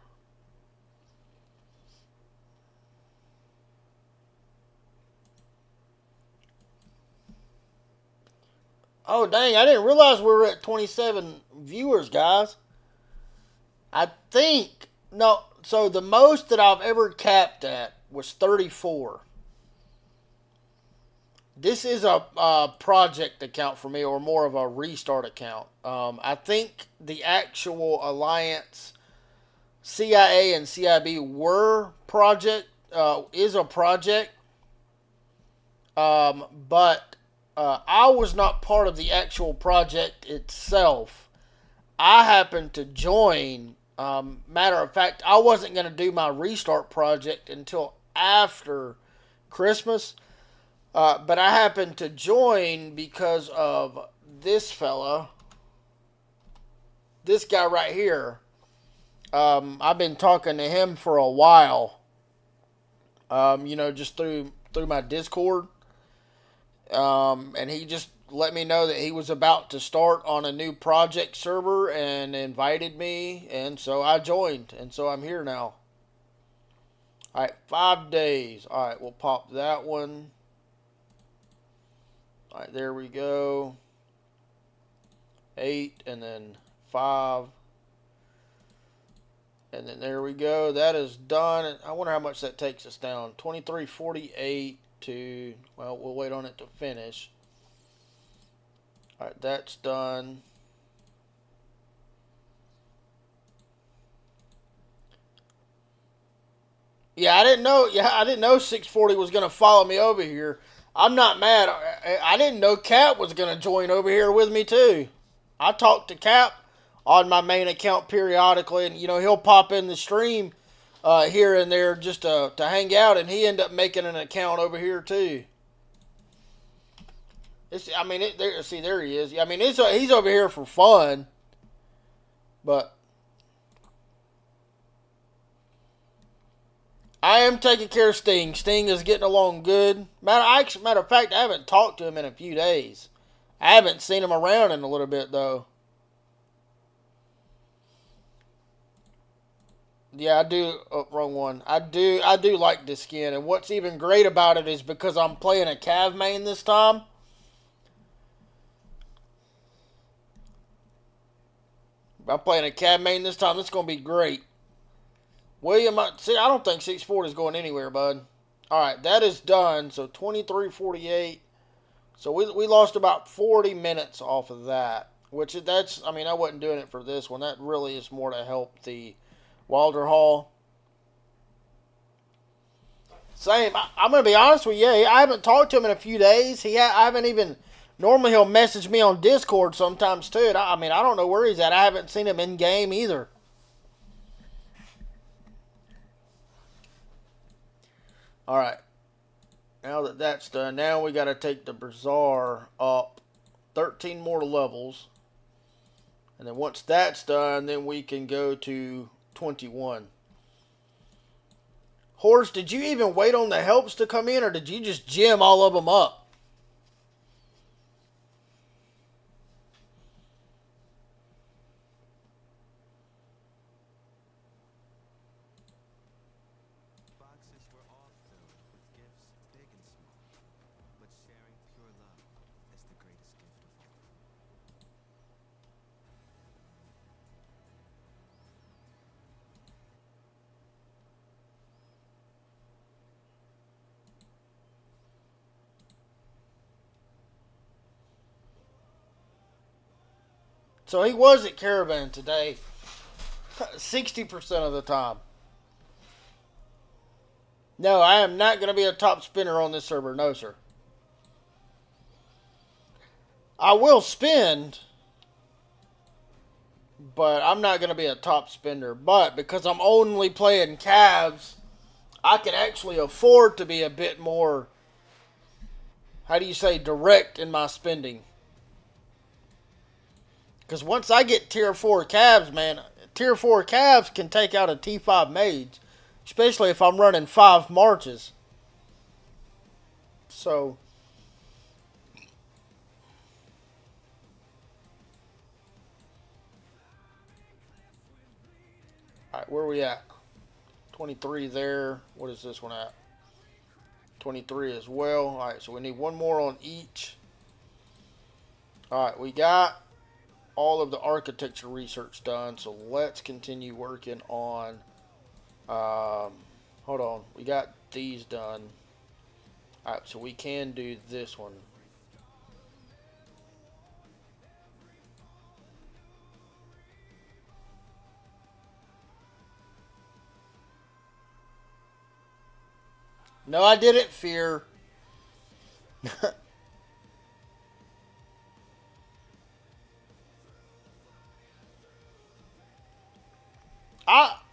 Oh, dang, I didn't realize we were at 27 viewers, guys. I think, no, so the most that I've ever capped at was 34. This is a project account for me, or more of a restart account. I think the actual Alliance, CIA and CIB were project, is a project. But I was not part of the actual project itself. I happened to join. Matter of fact, I wasn't going to do my restart project until after Christmas. But I happened to join because of this fella, this guy right here. I've been talking to him for a while. Just through my Discord. And he just let me know that he was about to start on a new project server and invited me, and so I joined, and so I'm here now. All right, 5 days. All right, we'll pop that one. All right, there we go. 8 and then 5. And then there we go. That is done. I wonder how much that takes us down. 2348 to, well, we'll wait on it to finish. All right, that's done. Yeah, I didn't know. Yeah, I didn't know 640 was gonna follow me over here. I'm not mad. I didn't know Cap was gonna join over here with me too. I talk to Cap on my main account periodically, and he'll pop in the stream here and there just to hang out, and he ended up making an account over here too. There he is. I mean, he's over here for fun, but I am taking care of Sting. Sting is getting along good. Matter of fact, I haven't talked to him in a few days. I haven't seen him around in a little bit though. Yeah, I do. Oh, wrong one. I do like this skin, and what's even great about it is because I'm playing a Cav main this time. I'm playing a Cav main this time. It's going to be great. William, I don't think 640 is going anywhere, bud. All right, that is done. So 23:48. So we lost about 40 minutes off of that, which I wasn't doing it for this one. That really is more to help the Wilder Hall. Same. I'm going to be honest with you. I haven't talked to him in a few days. I haven't even. Normally he'll message me on Discord sometimes too. I don't know where he's at. I haven't seen him in game either. All right. Now that that's done, now we got to take the Bazaar up 13 more levels. And then once that's done, then we can go to 21. Horse, did you even wait on the helps to come in, or did you just gem all of them up? So he was at Caravan today, 60% of the time. No, I am not going to be a top spinner on this server. No, sir. I will spend, but I'm not going to be a top spender. But because I'm only playing Cavs, I can actually afford to be a bit more, how do you say, direct in my spending. Because once I get tier 4 Cavs, man, tier 4 Cavs can take out a T5 mage. Especially if I'm running 5 marches. So. Alright, where are we at? 23 there. What is this one at? 23 as well. Alright, so we need one more on each. Alright, we got all of the architecture research done, so let's continue working on hold on, we got these done. Alright, so we can do this one. No, I didn't fear.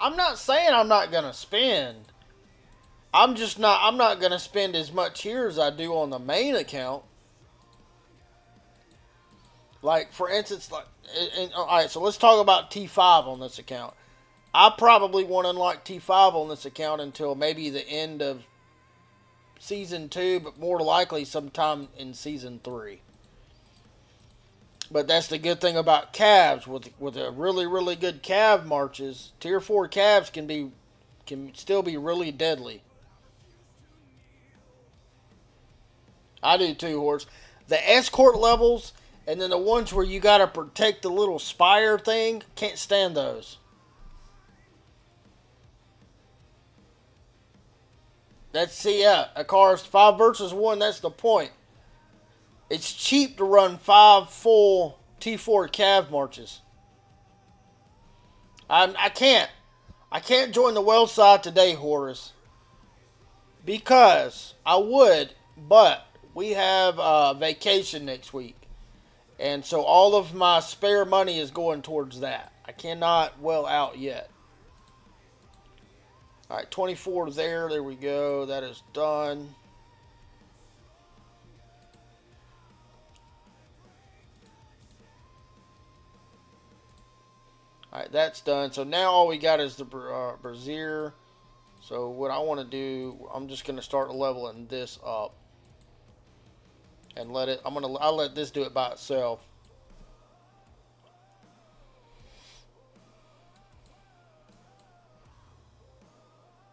I'm not saying I'm not gonna spend. I'm not going to spend as much here as I do on the main account. Like, for instance, all right, so let's talk about T5 on this account. I probably won't unlock T5 on this account until maybe the end of Season 2, but more likely sometime in Season 3. But that's the good thing about calves. With a really, really good calf marches, Tier 4 calves can still be really deadly. I do too, Horse. The escort levels, and then the ones where you gotta protect the little spire thing, can't stand those. Yeah, a car's 5 versus 1, that's the point. It's cheap to run 5 full T4 calf marches. I can't. I can't join the well side today, Horace. Because I would, but we have vacation next week. And so all of my spare money is going towards that. I cannot well out yet. Alright, 24 there. There we go. That is done. Alright, that's done. So now all we got is the Brazier. So what I want to do, I'm just going to start leveling this up. And I'll let this do it by itself.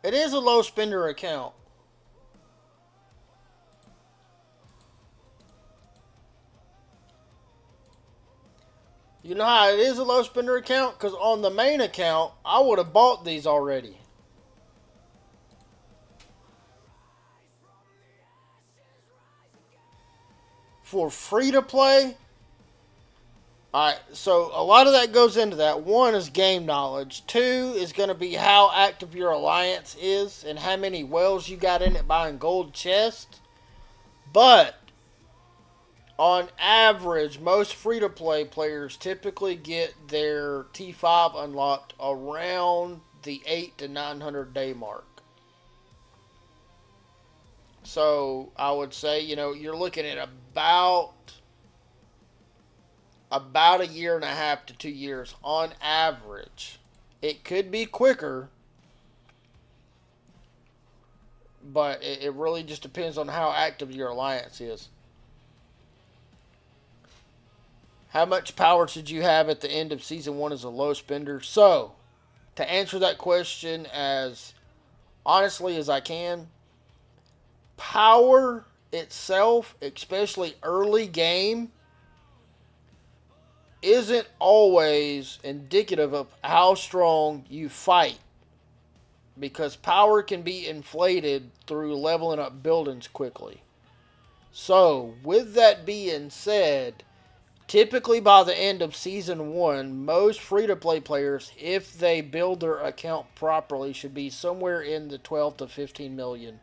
It is a low spender account. You know how it is a low spender account? Because on the main account, I would have bought these already. For free to play, alright, so a lot of that goes into that. One is game knowledge. Two is going to be how active your alliance is and how many wells you got in it buying gold chests. But on average, most free-to-play players typically get their T5 unlocked around the 8 to 900 day mark. So I would say, you're looking at about a year and a half to 2 years on average. It could be quicker, but it really just depends on how active your alliance is. How much power should you have at the end of Season 1 as a low spender? So, to answer that question as honestly as I can, power itself, especially early game, isn't always indicative of how strong you fight. Because power can be inflated through leveling up buildings quickly. So, with that being said, typically by the end of Season 1, most free-to-play players, if they build their account properly, should be somewhere in the 12 to 15 million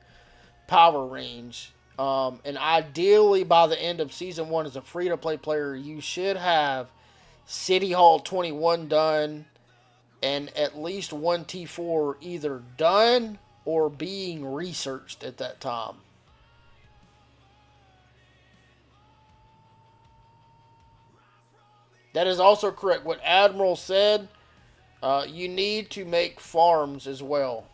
power range. And ideally, by the end of Season 1, as a free-to-play player, you should have City Hall 21 done and at least one T4 either done or being researched at that time. That is also correct. What Admiral said, you need to make farms as well.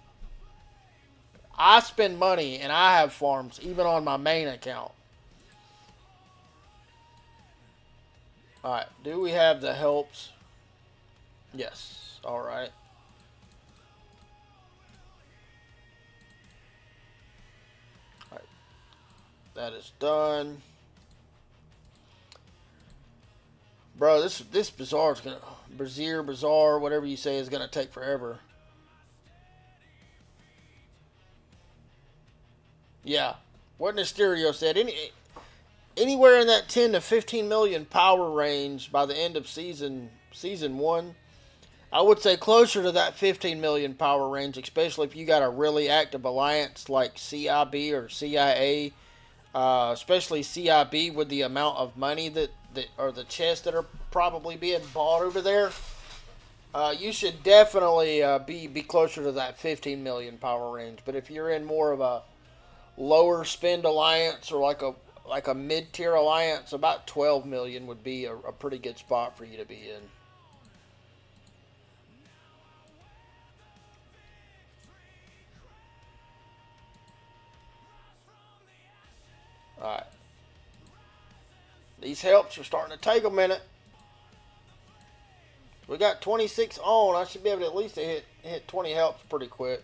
I spend money and I have farms, even on my main account. Alright, do we have the helps? Yes, alright. Alright, that is done. Bro, this bazaar is gonna... Bazaar, whatever you say, is gonna take forever. Yeah. What Mysterio said, anywhere in that 10 to 15 million power range by the end of season 1, I would say closer to that 15 million power range, especially if you got a really active alliance like CIB or CIA, especially CIB with the amount of money that or the chests that are probably being bought over there. You should definitely be closer to that 15 million power range. But if you're in more of a lower spend alliance or like a mid tier alliance, about 12 million would be a pretty good spot for you to be in. All right. These helps are starting to take a minute. We got 26 on. I should be able to at least hit 20 helps pretty quick.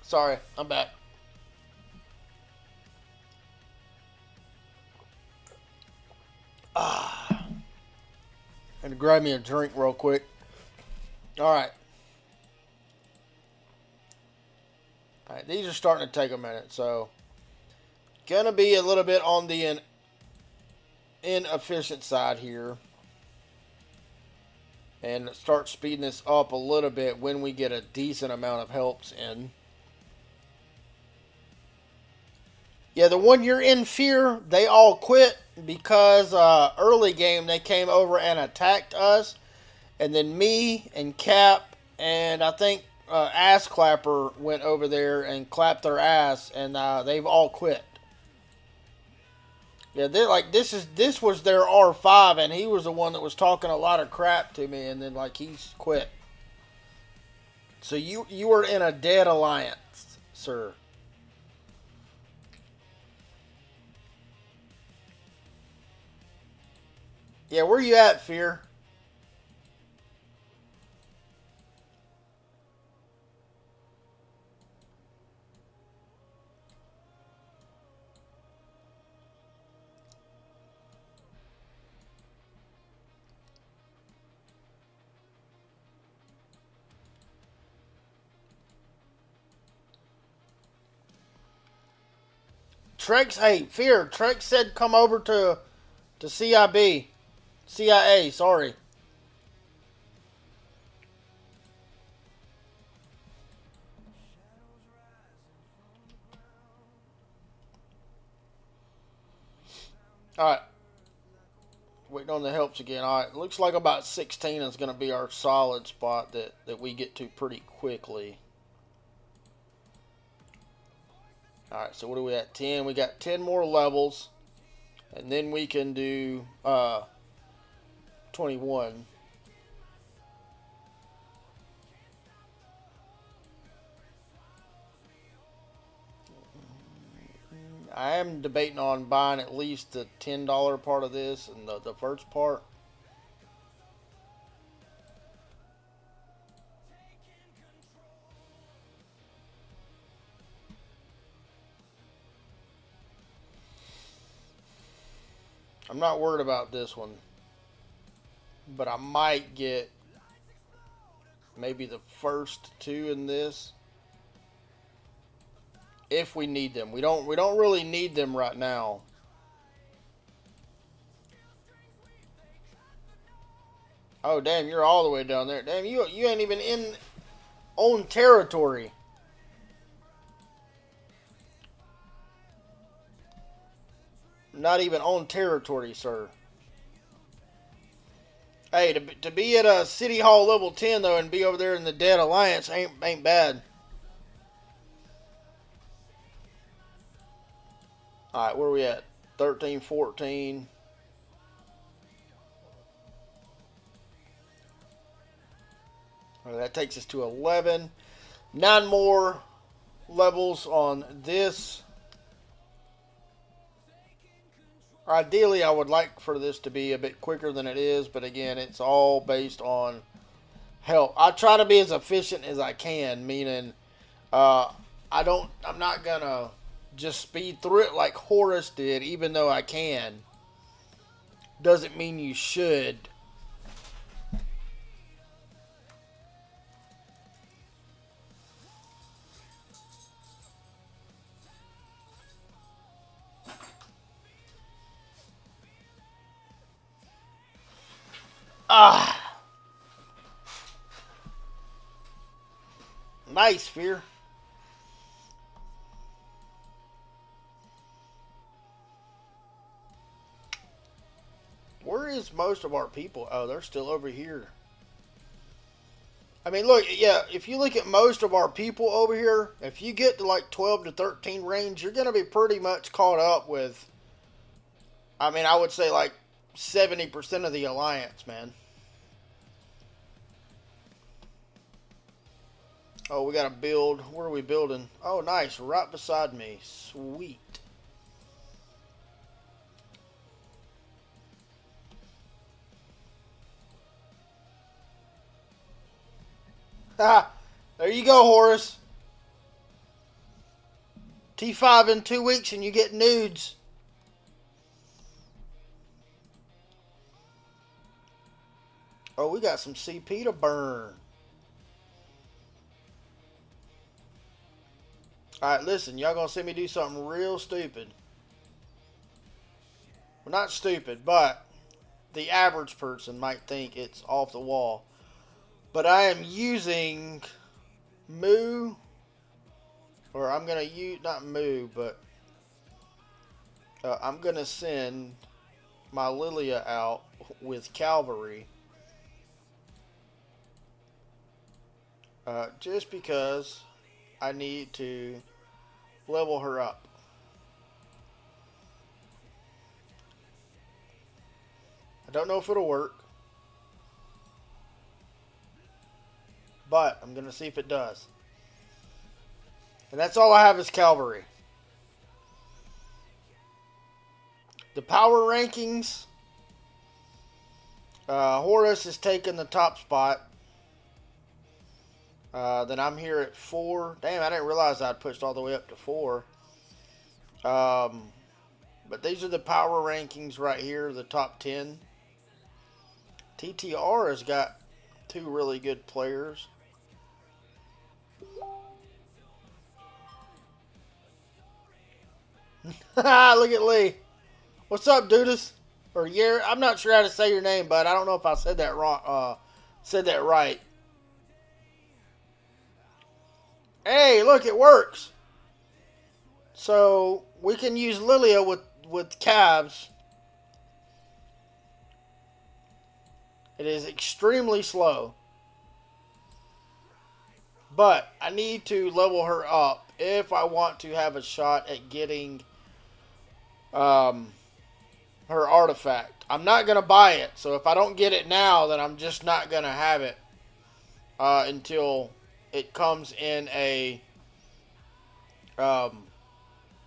Sorry, I'm back. Ah, and grab me a drink real quick. All right. All right, these are starting to take a minute, so gonna be a little bit on the inefficient side here, and start speeding this up a little bit when we get a decent amount of helps in. Yeah, the one you're in fear, they all quit because early game they came over and attacked us, and then me and Cap and I think Ass Clapper went over there and clapped their ass, and they've all quit. Yeah, they like this was their R5, and he was the one that was talking a lot of crap to me, and then like he's quit. So you were in a dead alliance, sir. Yeah, where you at, Fear? Trex, hey, Fear. Trex said come over to CIB, CIA. Sorry. All right. Waiting on the helps again. All right. Looks like about 16 is going to be our solid spot that we get to pretty quickly. All right. So what are we at? 10. We got 10 more levels, and then we can do 21. I am debating on buying at least the $10 part of this and the first part. I'm not worried about this one, but I might get maybe the first two in this if we need them. We don't really need them right now. Oh damn, you're all the way down there. Damn, you ain't even in own territory. Not even own territory, sir. Hey, to be at a City Hall level 10 though and be over there in the Dead Alliance ain't bad. All right, where are we at? 13, 14. All right, that takes us to 11. 9 more levels on this. Ideally, I would like for this to be a bit quicker than it is, but again, it's all based on help. I try to be as efficient as I can, meaning uh, I'm not gonna just speed through it like Horus did, even though I can. Doesn't mean you should. Ah, Nice, Fear. Where is most of our people? Oh, they're still over here. I mean, look, yeah, if you look at most of our people over here, if you get to like 12 to 13 range, you're going to be pretty much caught up with, I mean, I would say like 70% of the alliance, man. Oh, we got to build. Where are we building? Oh, nice. Right beside me. Sweet. Ha! There you go, Horus. T5 in 2 weeks and you get nudes. Oh, we got some CP to burn. Alright, listen, y'all gonna see me do something real stupid. Well, not stupid, but the average person might think it's off the wall. But I am using Moo, or I'm gonna use, not Moo, but I'm gonna send my Lilia out with cavalry. Just because I need to level her up. I don't know if it'll work, but I'm going to see if it does. And that's all I have is cavalry. The power rankings, Horus is taking the top spot. Then I'm here at 4. Damn, I didn't realize I'd pushed all the way up to 4. But these are the power rankings right here, the top 10. TTR has got 2 really good players. Look at Lee. What's up, Dudas? Or Yer? I'm not sure how to say your name, but I don't know if I said that wrong. Said that right. Hey, look, it works. So we can use Lilia with calves. It is extremely slow, but I need to level her up if I want to have a shot at getting her artifact. I'm not gonna buy it, so if I don't get it now, then I'm just not gonna have it until it comes in a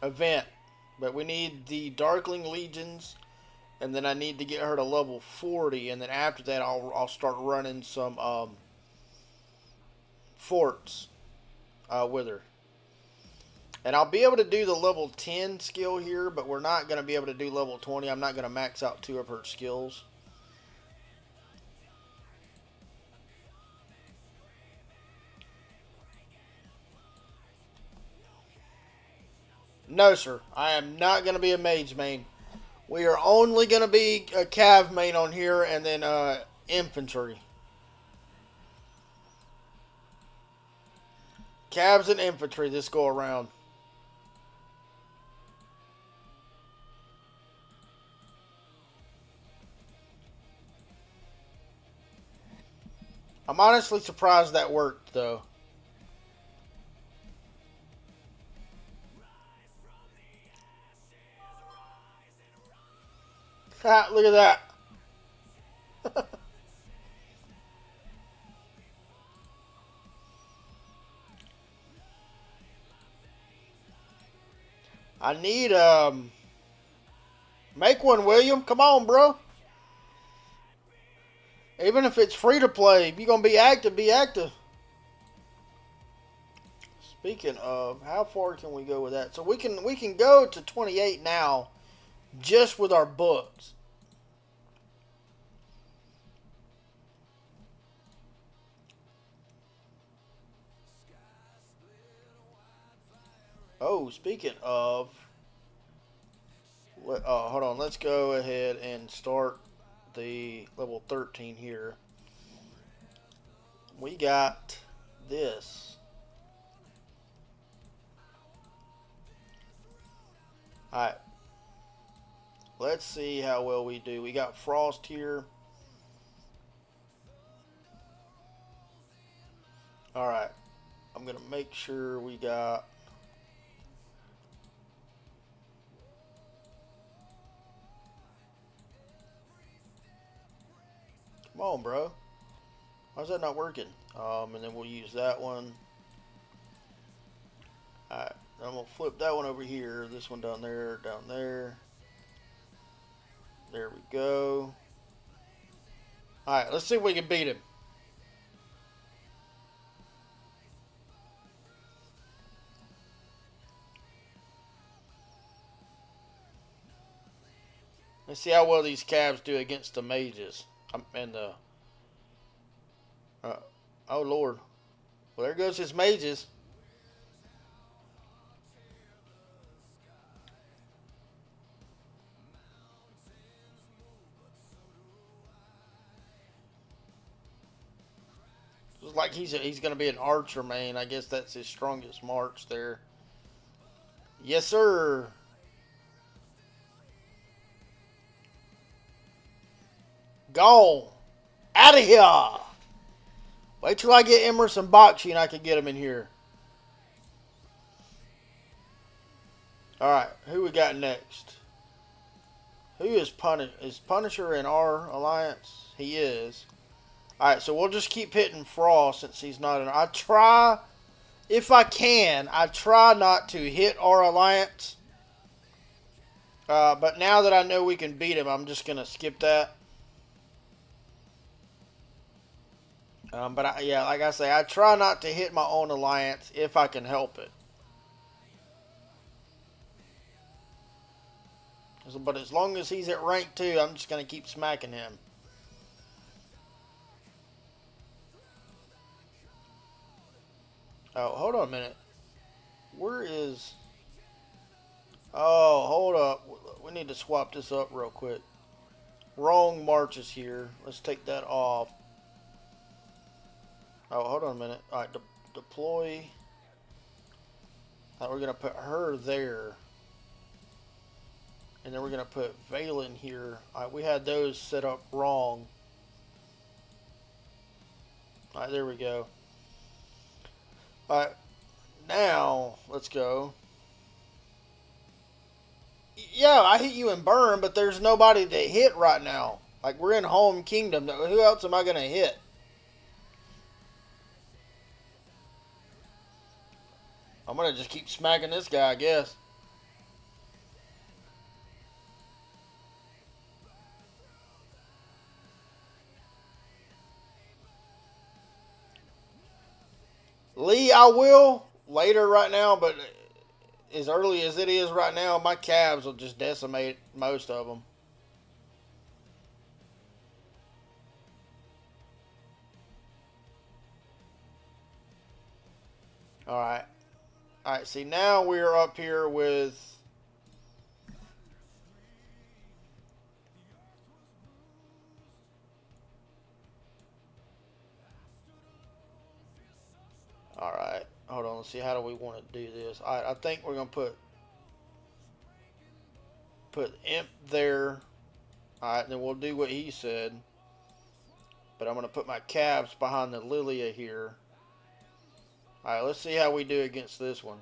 event. But we need the Darkling Legions, and then I need to get her to level 40, and then after that I'll start running some forts with her. And I'll be able to do the level 10 skill here, but we're not going to be able to do level 20. I'm not going to max out 2 of her skills. No, sir. I am not going to be a mage main. We are only going to be a cav main on here, and then infantry. Cavs and infantry this go around. I'm honestly surprised that worked, though. Ha, look at that. I need, make one, William. Come on, bro. Even if it's free to play, if you're going to be active, be active. Speaking of, how far can we go with that? So we can go to 28 now just with our books. Oh, speaking of, hold on. Let's go ahead and start the level 13 here. We got this. Alright. Let's see how well we do. We got Frost here. Alright. I'm going to make sure we got... Come on, bro. Why's that not working? And then we'll use that one. Alright. I'm going to flip that one over here. This one down there, down there. There we go. Alright, let's see if we can beat him. Let's see how well these cabs do against the mages. And the... oh, Lord. Well, there goes his mages. It's like he's going to be an archer, man. I guess that's his strongest march there. Yes, sir. Gone. Out of here. Wait till I get Emerson Bakshi and I can get him in here. Alright, who we got next? Who is Punisher in our alliance? He is. Alright, so we'll just keep hitting Frost since he's not in. I try, if I can, I try not to hit our alliance. But now that I know we can beat him, I'm just going to skip that. Yeah, like I say, I try not to hit my own alliance if I can help it. But as long as he's at rank 2, I'm just going to keep smacking him. Oh, hold on a minute. Where is... Oh, hold up. We need to swap this up real quick. Wrong marches here. Let's take that off. Oh, hold on a minute. Alright, deploy. We're going to put her there. And then we're going to put Valen here. Alright, we had those set up wrong. Alright, there we go. Alright, now, let's go. Yeah, I hit you in burn, but there's nobody to hit right now. Like, we're in home kingdom. Who else am I going to hit? I'm going to just keep smacking this guy, I guess. Lee, I will later right now, but as early as it is right now, my calves will just decimate most of them. Alright. Alright, see, now we're up here with... Alright, hold on, let's see, how do we want to do this? Alright, I think we're going to put Imp there. Alright, then we'll do what he said. But I'm going to put my calves behind the Lilia here. Alright, let's see how we do against this one.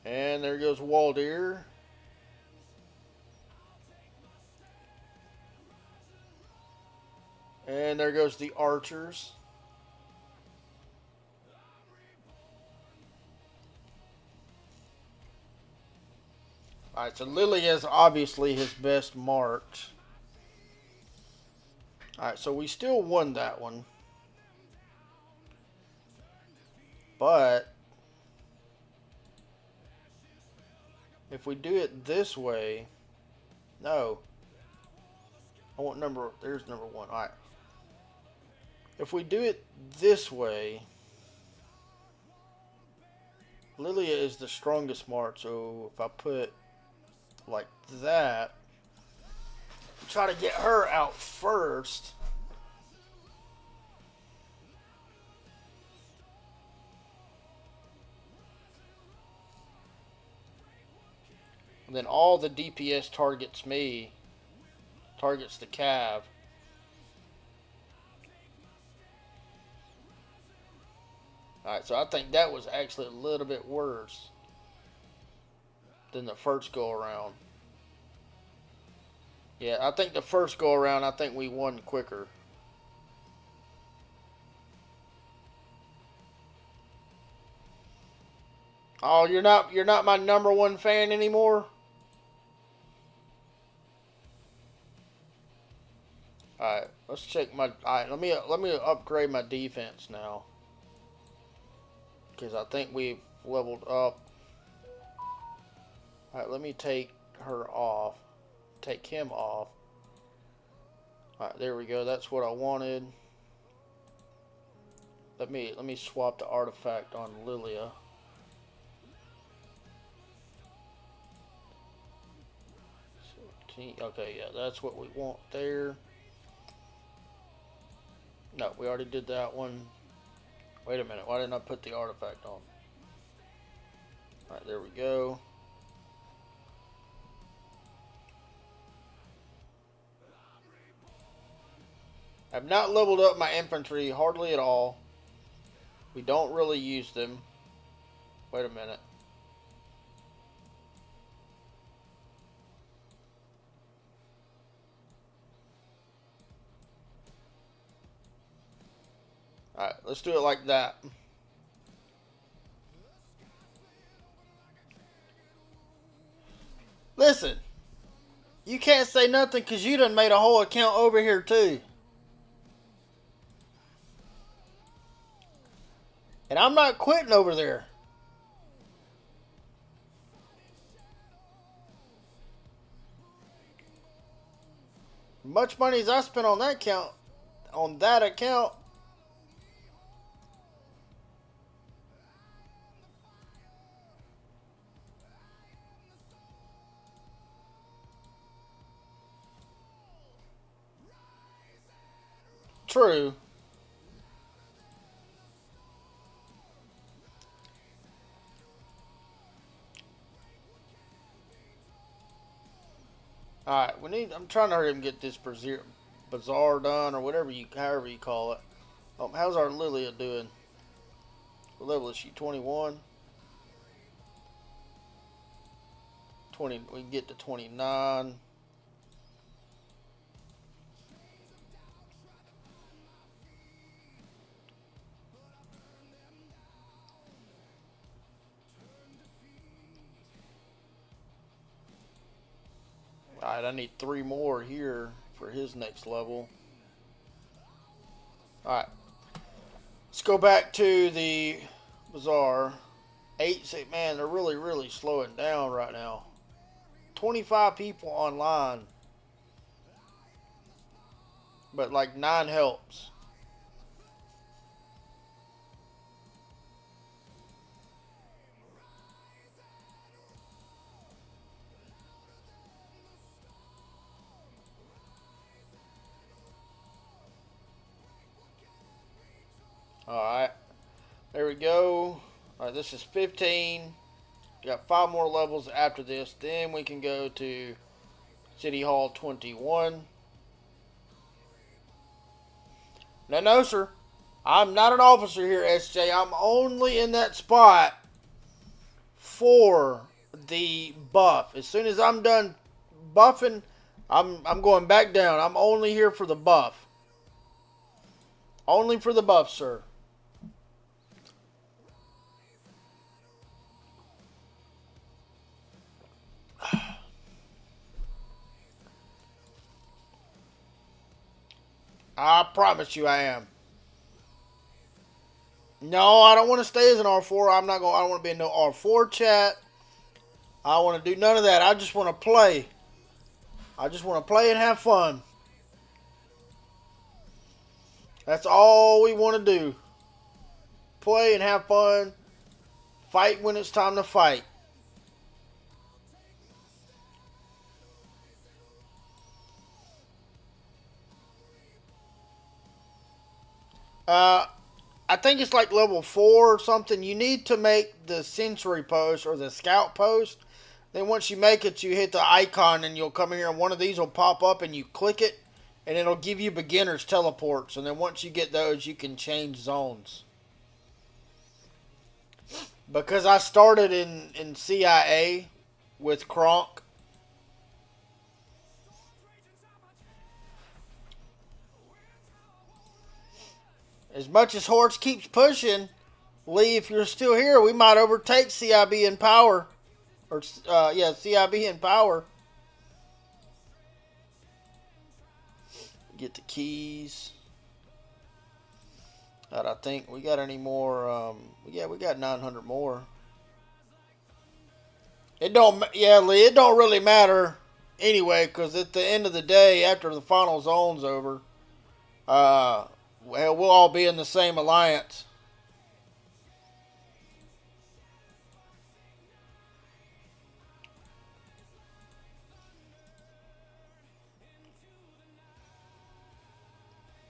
And there goes Waldir. And there goes the archers. Alright, so Lily is obviously his best march. Alright, so we still won that one. But if we do it this way... No. I want number... There's number 1. Alright. If we do it this way... Lilia is the strongest march, so if I put like that. Try to get her out first. And then all the DPS targets me. Targets the Cav. Alright, so I think that was actually a little bit worse than the first go around. Yeah, I think the first go around, I think we won quicker. Oh, you're not my number one fan anymore? Alright, let's check my alright, let me upgrade my defense now. Because I think we've leveled up. Alright, let me take her off. Take him off. Alright, there we go. That's what I wanted. Let me swap the artifact on Lilia. Okay, yeah, that's what we want there. No, we already did that one. Wait a minute, why didn't I put the artifact on? Alright, there we go. I've not leveled up my infantry hardly at all. We don't really use them. Wait a minute. Alright, let's do it like that. Listen, you can't say nothing because you done made a whole account over here too. And I'm not quitting over there. Much money as I spent on that account, True. Alright, I'm trying to hurry up and get this bazaar done, or however you call it. How's our Lilia doing? What level is she? 21? 20, we can get to 29. Alright, I need 3 more here for his next level. Alright. Let's go back to the bazaar. 8, man, they're really slowing down right now. 25 people online. But like 9 helps. Alright. There we go. Alright, this is 15. We got 5 more levels after this. Then we can go to City Hall 21. No, sir. I'm not an officer here, SJ. I'm only in that spot for the buff. As soon as I'm done buffing, I'm going back down. I'm only here for the buff. Only for the buff, sir. I promise you I am. No, I don't want to stay as an R4. I don't want to be in no R4 chat. I don't want to do none of that. I just want to play. I just want to play and have fun. That's all we want to do. Play and have fun. Fight when it's time to fight. Uh, I think it's like level 4 or something. You need to make the sentry post or the scout post. Then once you make it, you hit the icon and you'll come here and one of these will pop up and you click it and it'll give you beginner's teleports. And then once you get those, you can change zones. Because I started in CIA with Kronk. As much as Hordes keeps pushing, Lee, if you're still here, we might overtake CIB in power. Or, yeah, CIB in power. Get the keys. I don't think we got any more. Yeah, we got 900 more. It don't, yeah, Lee, it don't really matter anyway, because at the end of the day, after the final zone's over, well, we'll all be in the same alliance.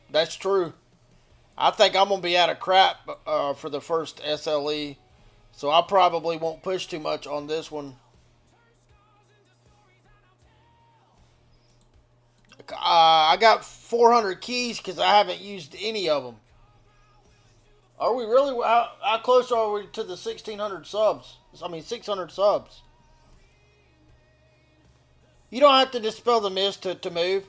That's true. I think I'm gonna be out of crap for the first SLE, so I probably won't push too much on this one. I got 400 keys because I haven't used any of them. Are we really? How close are we to the 1600 subs? I mean 600 subs. You don't have to dispel the mist to move.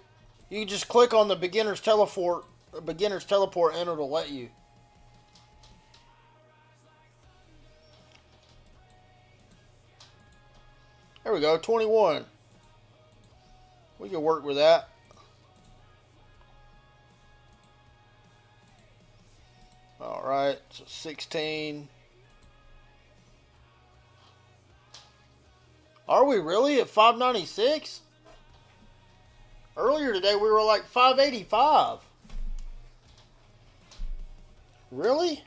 You can just click on the beginner's teleport and it'll let you. There we go, 21. We can work with that. Alright, so 16. Are we really at 596? Earlier today we were like 585. Really?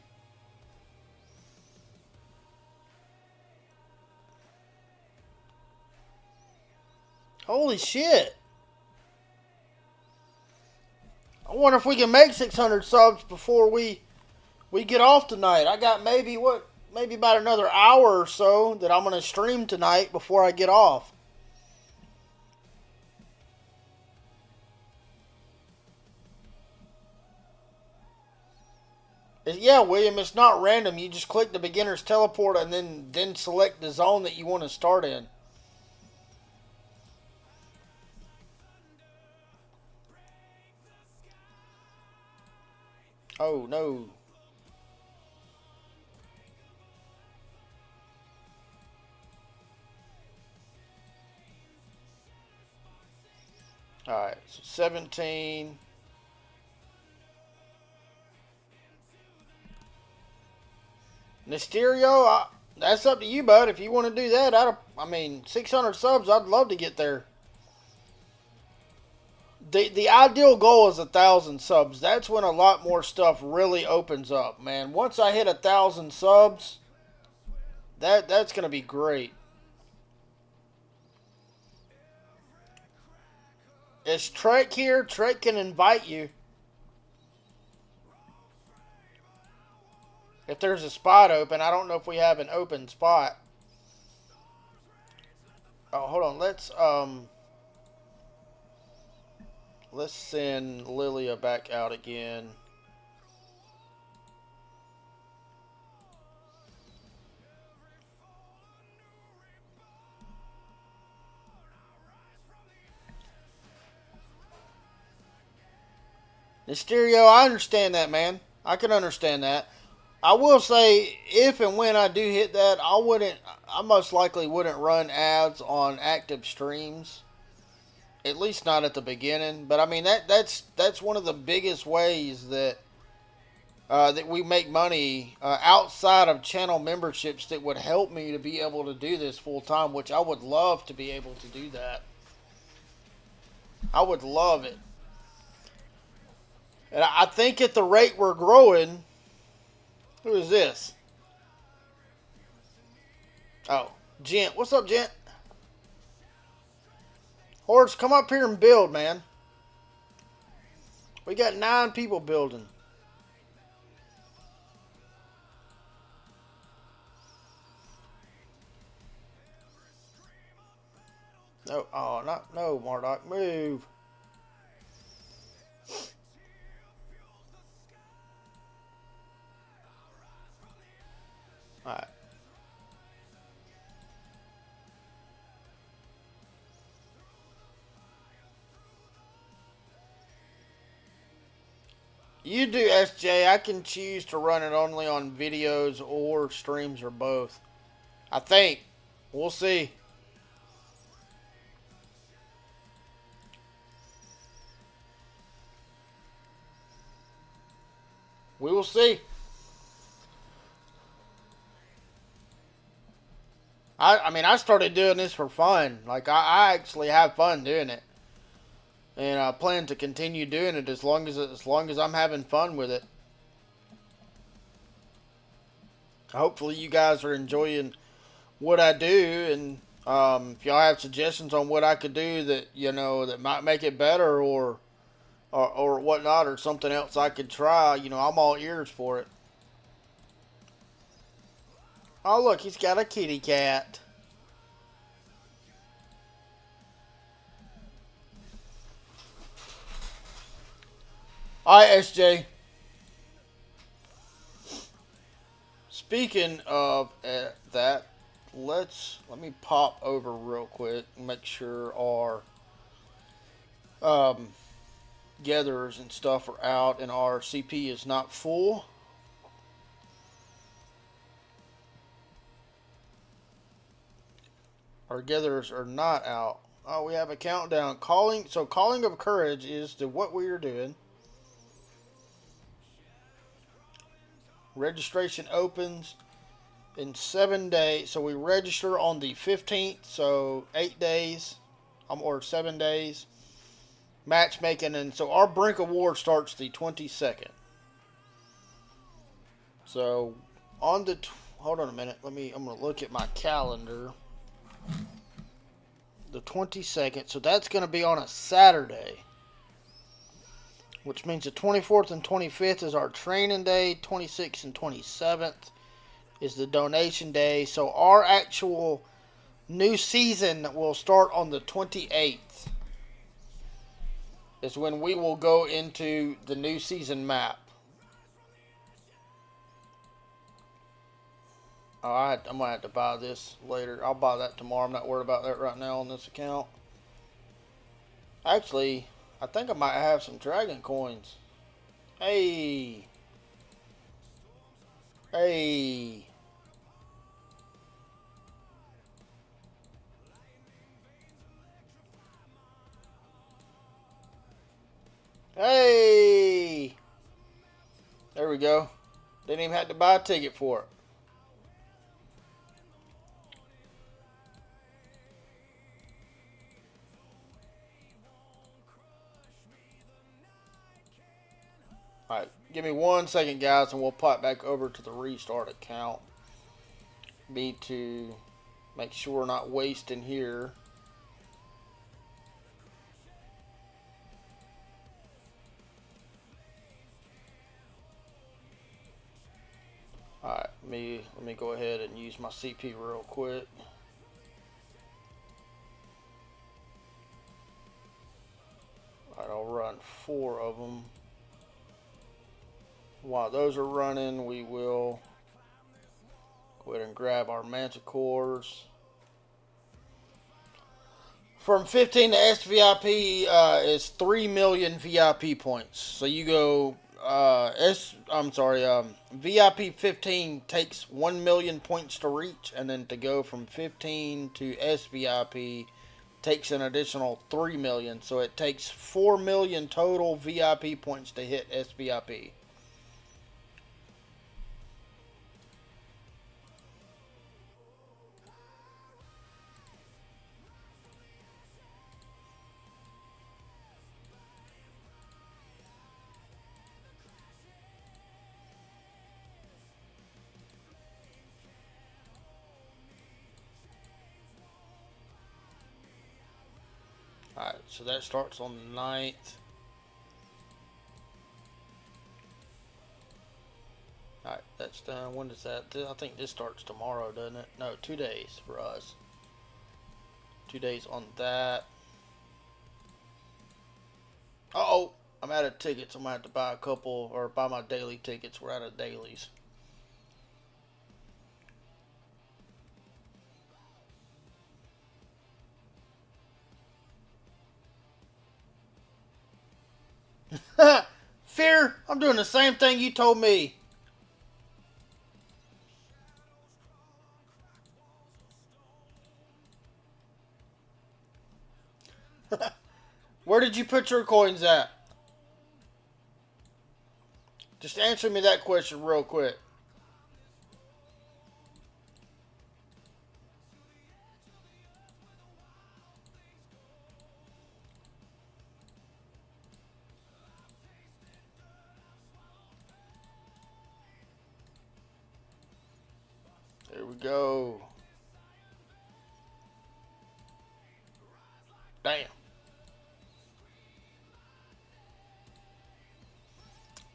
Holy shit. I wonder if we can make 600 subs before we get off tonight. I got maybe about another hour or so that I'm going to stream tonight before I get off. Yeah, William, it's not random. You just click the beginner's teleport and then select the zone that you want to start in. Oh, no. Alright, so 17. Mysterio, that's up to you, bud. If you want to do that, I mean, 600 subs, I'd love to get there. The ideal goal is 1,000 subs. That's when a lot more stuff really opens up, man. Once I hit 1,000 subs, that's gonna be great. Is Trek here? Trek can invite you. If there's a spot open, I don't know if we have an open spot. Oh, hold on. Let's send Lilia back out again. Mysterio, I understand that, man. I can understand that. I will say, if and when I do hit that, I most likely wouldn't run ads on active streams. At least not at the beginning. But I mean, that's one of the biggest ways that that we make money outside of channel memberships that would help me to be able to do this full time, which I would love to be able to do that. I would love it. And I think at the rate we're growing, who is this? Oh, Gent. What's up, Gent? Hordes, come up here and build, man. We got 9 people building. No, oh, not no, Marduk, move. All right. You do, SJ. I can choose to run it only on videos or streams or both. I think. We'll see. We will see. I mean, I started doing this for fun. Like, I actually have fun doing it. And I plan to continue doing it as long as I'm having fun with it. Hopefully, you guys are enjoying what I do, and if y'all have suggestions on what I could do that that might make it better, or whatnot, or something else I could try, I'm all ears for it. Oh, look, he's got a kitty cat. All right, SJ. Speaking of that, let me pop over real quick and make sure our um, gatherers and stuff are out and our CP is not full. Our gatherers are not out. Oh, we have a countdown. Calling of courage is to what we are doing. Registration opens in 7 days. So we register on the 15th. So 8 days, or 7 days. Matchmaking, and so our Brink Award starts the 22nd. So on the hold on a minute. I'm gonna look at my calendar. The 22nd. So that's gonna be on a Saturday, which means the 24th and 25th is our training day. 26th and 27th is the donation day. So our actual new season will start on the 28th. Is when we will go into the new season map. Alright, I'm going to have to buy this later. I'll buy that tomorrow. I'm not worried about that right now on this account. Actually, I think I might have some dragon coins. Hey. Hey. Hey. There we go. Didn't even have to buy a ticket for it. Alright, give me 1 second, guys, and we'll pop back over to the restart account. Need to make sure we're not wasting here. Alright, let me go ahead and use my CP real quick. Alright, I'll run 4 of them. While those are running, we will go ahead and grab our manticores. From 15 to SVIP is 3 million VIP points. So you go VIP 15 takes 1 million points to reach, and then to go from 15 to SVIP takes an additional 3 million. So it takes 4 million total VIP points to hit SVIP. Alright, so that starts on the 9th. Alright, that's done. When does that? I think this starts tomorrow, doesn't it? No, 2 days for us. 2 days on that. Uh-oh. I'm out of tickets. I'm going to have to buy a couple, or buy my daily tickets. We're out of dailies. Fear, I'm doing the same thing you told me. Where did you put your coins at? Just answer me that question real quick. There we go. Damn.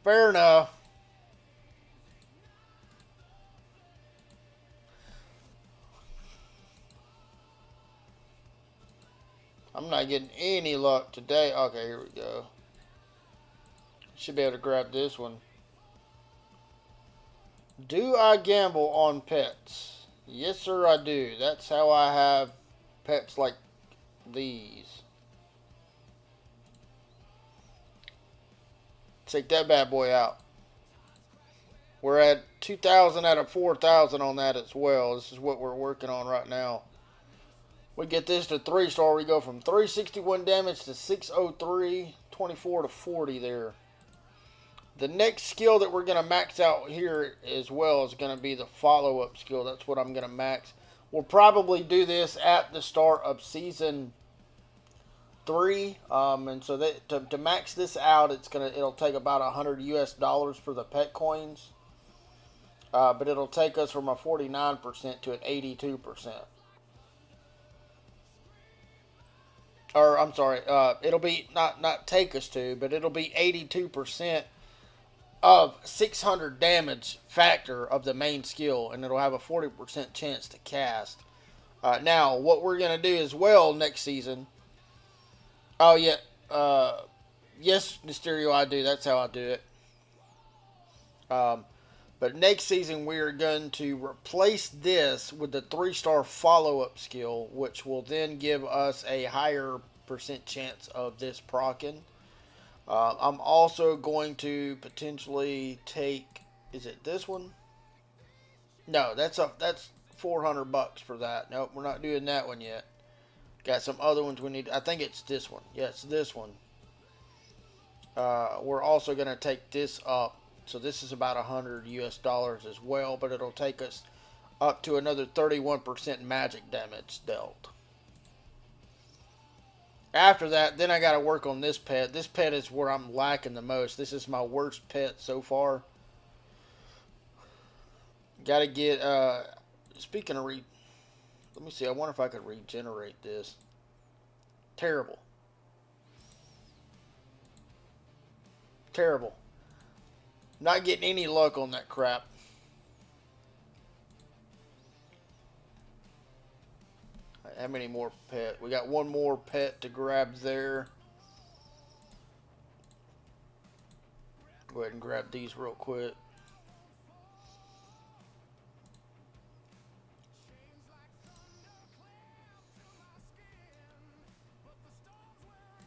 Fair enough. I'm not getting any luck today. Okay, here we go. Should be able to grab this one. Do I gamble on pets? Yes, sir, I do. That's how I have pets like these. Check that bad boy out. We're at 2,000 out of 4,000 on that as well. This is what we're working on right now. We get this to 3-star. We go from 361 damage to 603, 24 to 40 there. The next skill that we're going to max out here as well is going to be the follow-up skill. That's what I'm going to max. We'll probably do this at the start of Season 3. And so that, to max this out, it'll take about $100 for the pet coins. But it'll take us from a 49% to an 82%. Or, I'm sorry, it'll be, not take us to, but it'll be 82% of 600 damage factor of the main skill, and it'll have a 40% chance to cast. Now, what we're going to do as well next season. Oh, yeah. Yes, Mysterio, I do. That's how I do it. But next season, we are going to replace this with the 3-star follow-up skill, which will then give us a higher percent chance of this proccing. I'm also going to potentially take. Is it this one? No, that's $400 for that. Nope, we're not doing that one yet. Got some other ones we need. I think it's this one. Yeah, it's this one. We're also going to take this up. So this is about $100 as well, but it'll take us up to another 31% magic damage dealt. After that, then I got to work on this pet. This pet is where I'm lacking the most. This is my worst pet so far. Got to get, speaking of let me see, I wonder if I could regenerate this. Terrible. Terrible. Not getting any luck on that crap. How many more pet? We got one more pet to grab there. Go ahead and grab these real quick.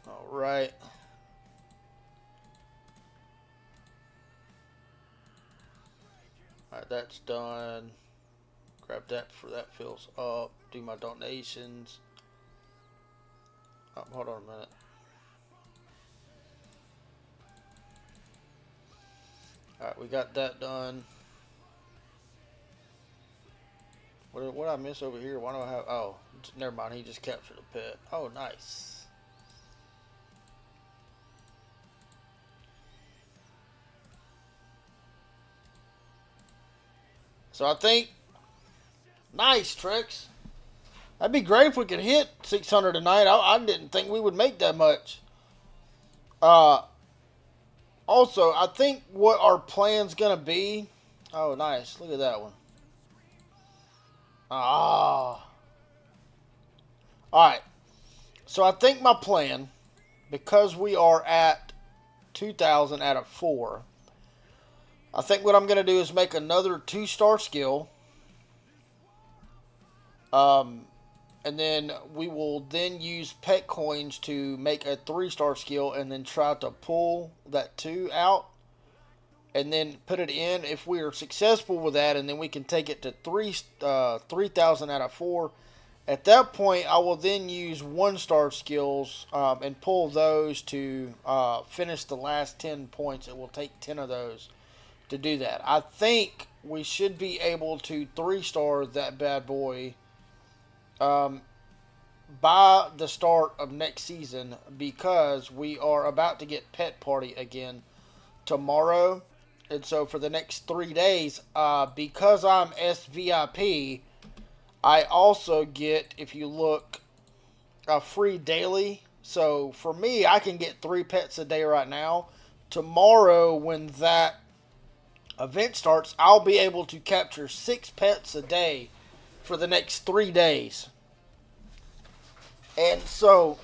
All right. All right, that's done. Grab that before that fills up. Do my donations. Oh, hold on a minute. Alright, we got that done. What did I miss over here? Why do I have... Oh, never mind. He just captured a pet. Oh, nice. So I think... Nice, Trex. That'd be great if we could hit 600 tonight. I didn't think we would make that much. Also, I think what our plan's going to be... Oh, nice. Look at that one. Ah. Alright, so I think my plan, because we are at 2,000 out of 4, I think what I'm going to do is make another 2-star skill. And then we will then use pet coins to make a 3-star skill and then try to pull that 2 out and then put it in. If we are successful with that, and then we can take it to 3,000 out of 4. At that point, I will then use 1-star skills and pull those to finish the last 10 points. It will take 10 of those to do that. I think we should be able to 3-star that bad boy by the start of next season, because we are about to get Pet Party again tomorrow. And so for the next 3 days, because I'm SVIP, I also get, if you look, a free daily. So for me, I can get 3 pets a day right now. Tomorrow, when that event starts, I'll be able to capture 6 pets a day for the next 3 days. And so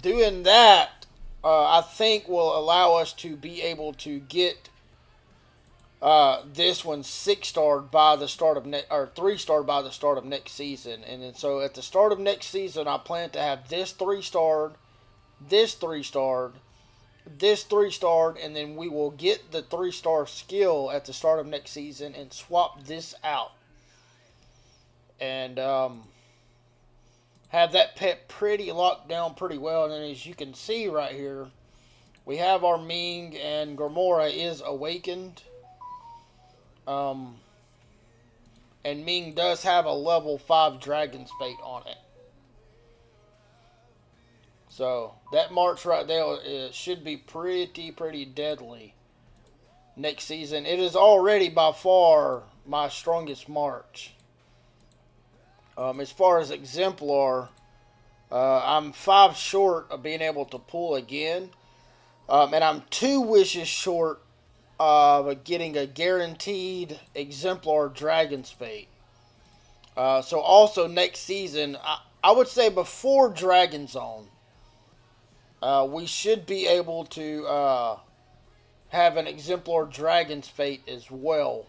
doing that, I think will allow us to be able to get this one 6-starred by the start of or 3-starred by the start of next season. And then so at the start of next season, I plan to have this 3-starred, this 3-starred, this 3-starred, and then we will get the 3-star skill at the start of next season and swap this out. And have that pet pretty locked down pretty well. And then as you can see right here, we have our Ming, and Gormora is awakened. And Ming does have a level 5 Dragon's Fate on it. So that march right there should be pretty deadly next season. It is already by far my strongest march. As far as Exemplar, I'm 5 short of being able to pull again. And I'm 2 wishes short of getting a guaranteed Exemplar Dragon's Fate. So also next season, I would say before Dragon Zone, we should be able to have an Exemplar Dragon's Fate as well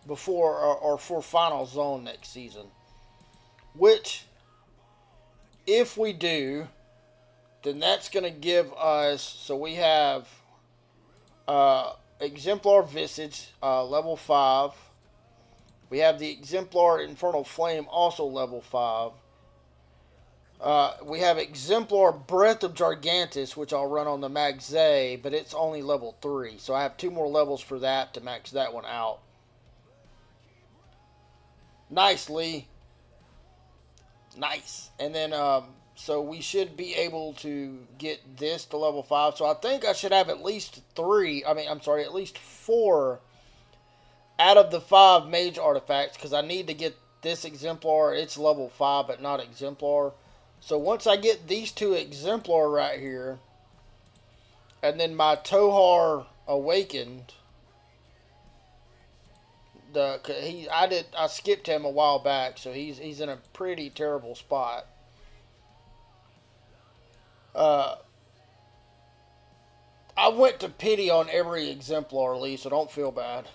before or for Final Zone next season. Which, if we do, then that's going to give us, so we have Exemplar Visage, level 5. We have the Exemplar Infernal Flame, also level 5. We have Exemplar Breath of Gigantus, which I'll run on the Max A, but it's only level 3. So I have 2 more levels for that to max that one out. Nice, Lee. Nice. And then, so we should be able to get this to level 5. So I think I should have at least 4 out of the 5 mage artifacts, because I need to get this Exemplar. It's level 5, but not Exemplar. So once I get these 2 Exemplar right here, and then my Tohar awakened, I skipped him a while back, so he's in a pretty terrible spot. I went to pity on every Exemplar, Lee, so don't feel bad.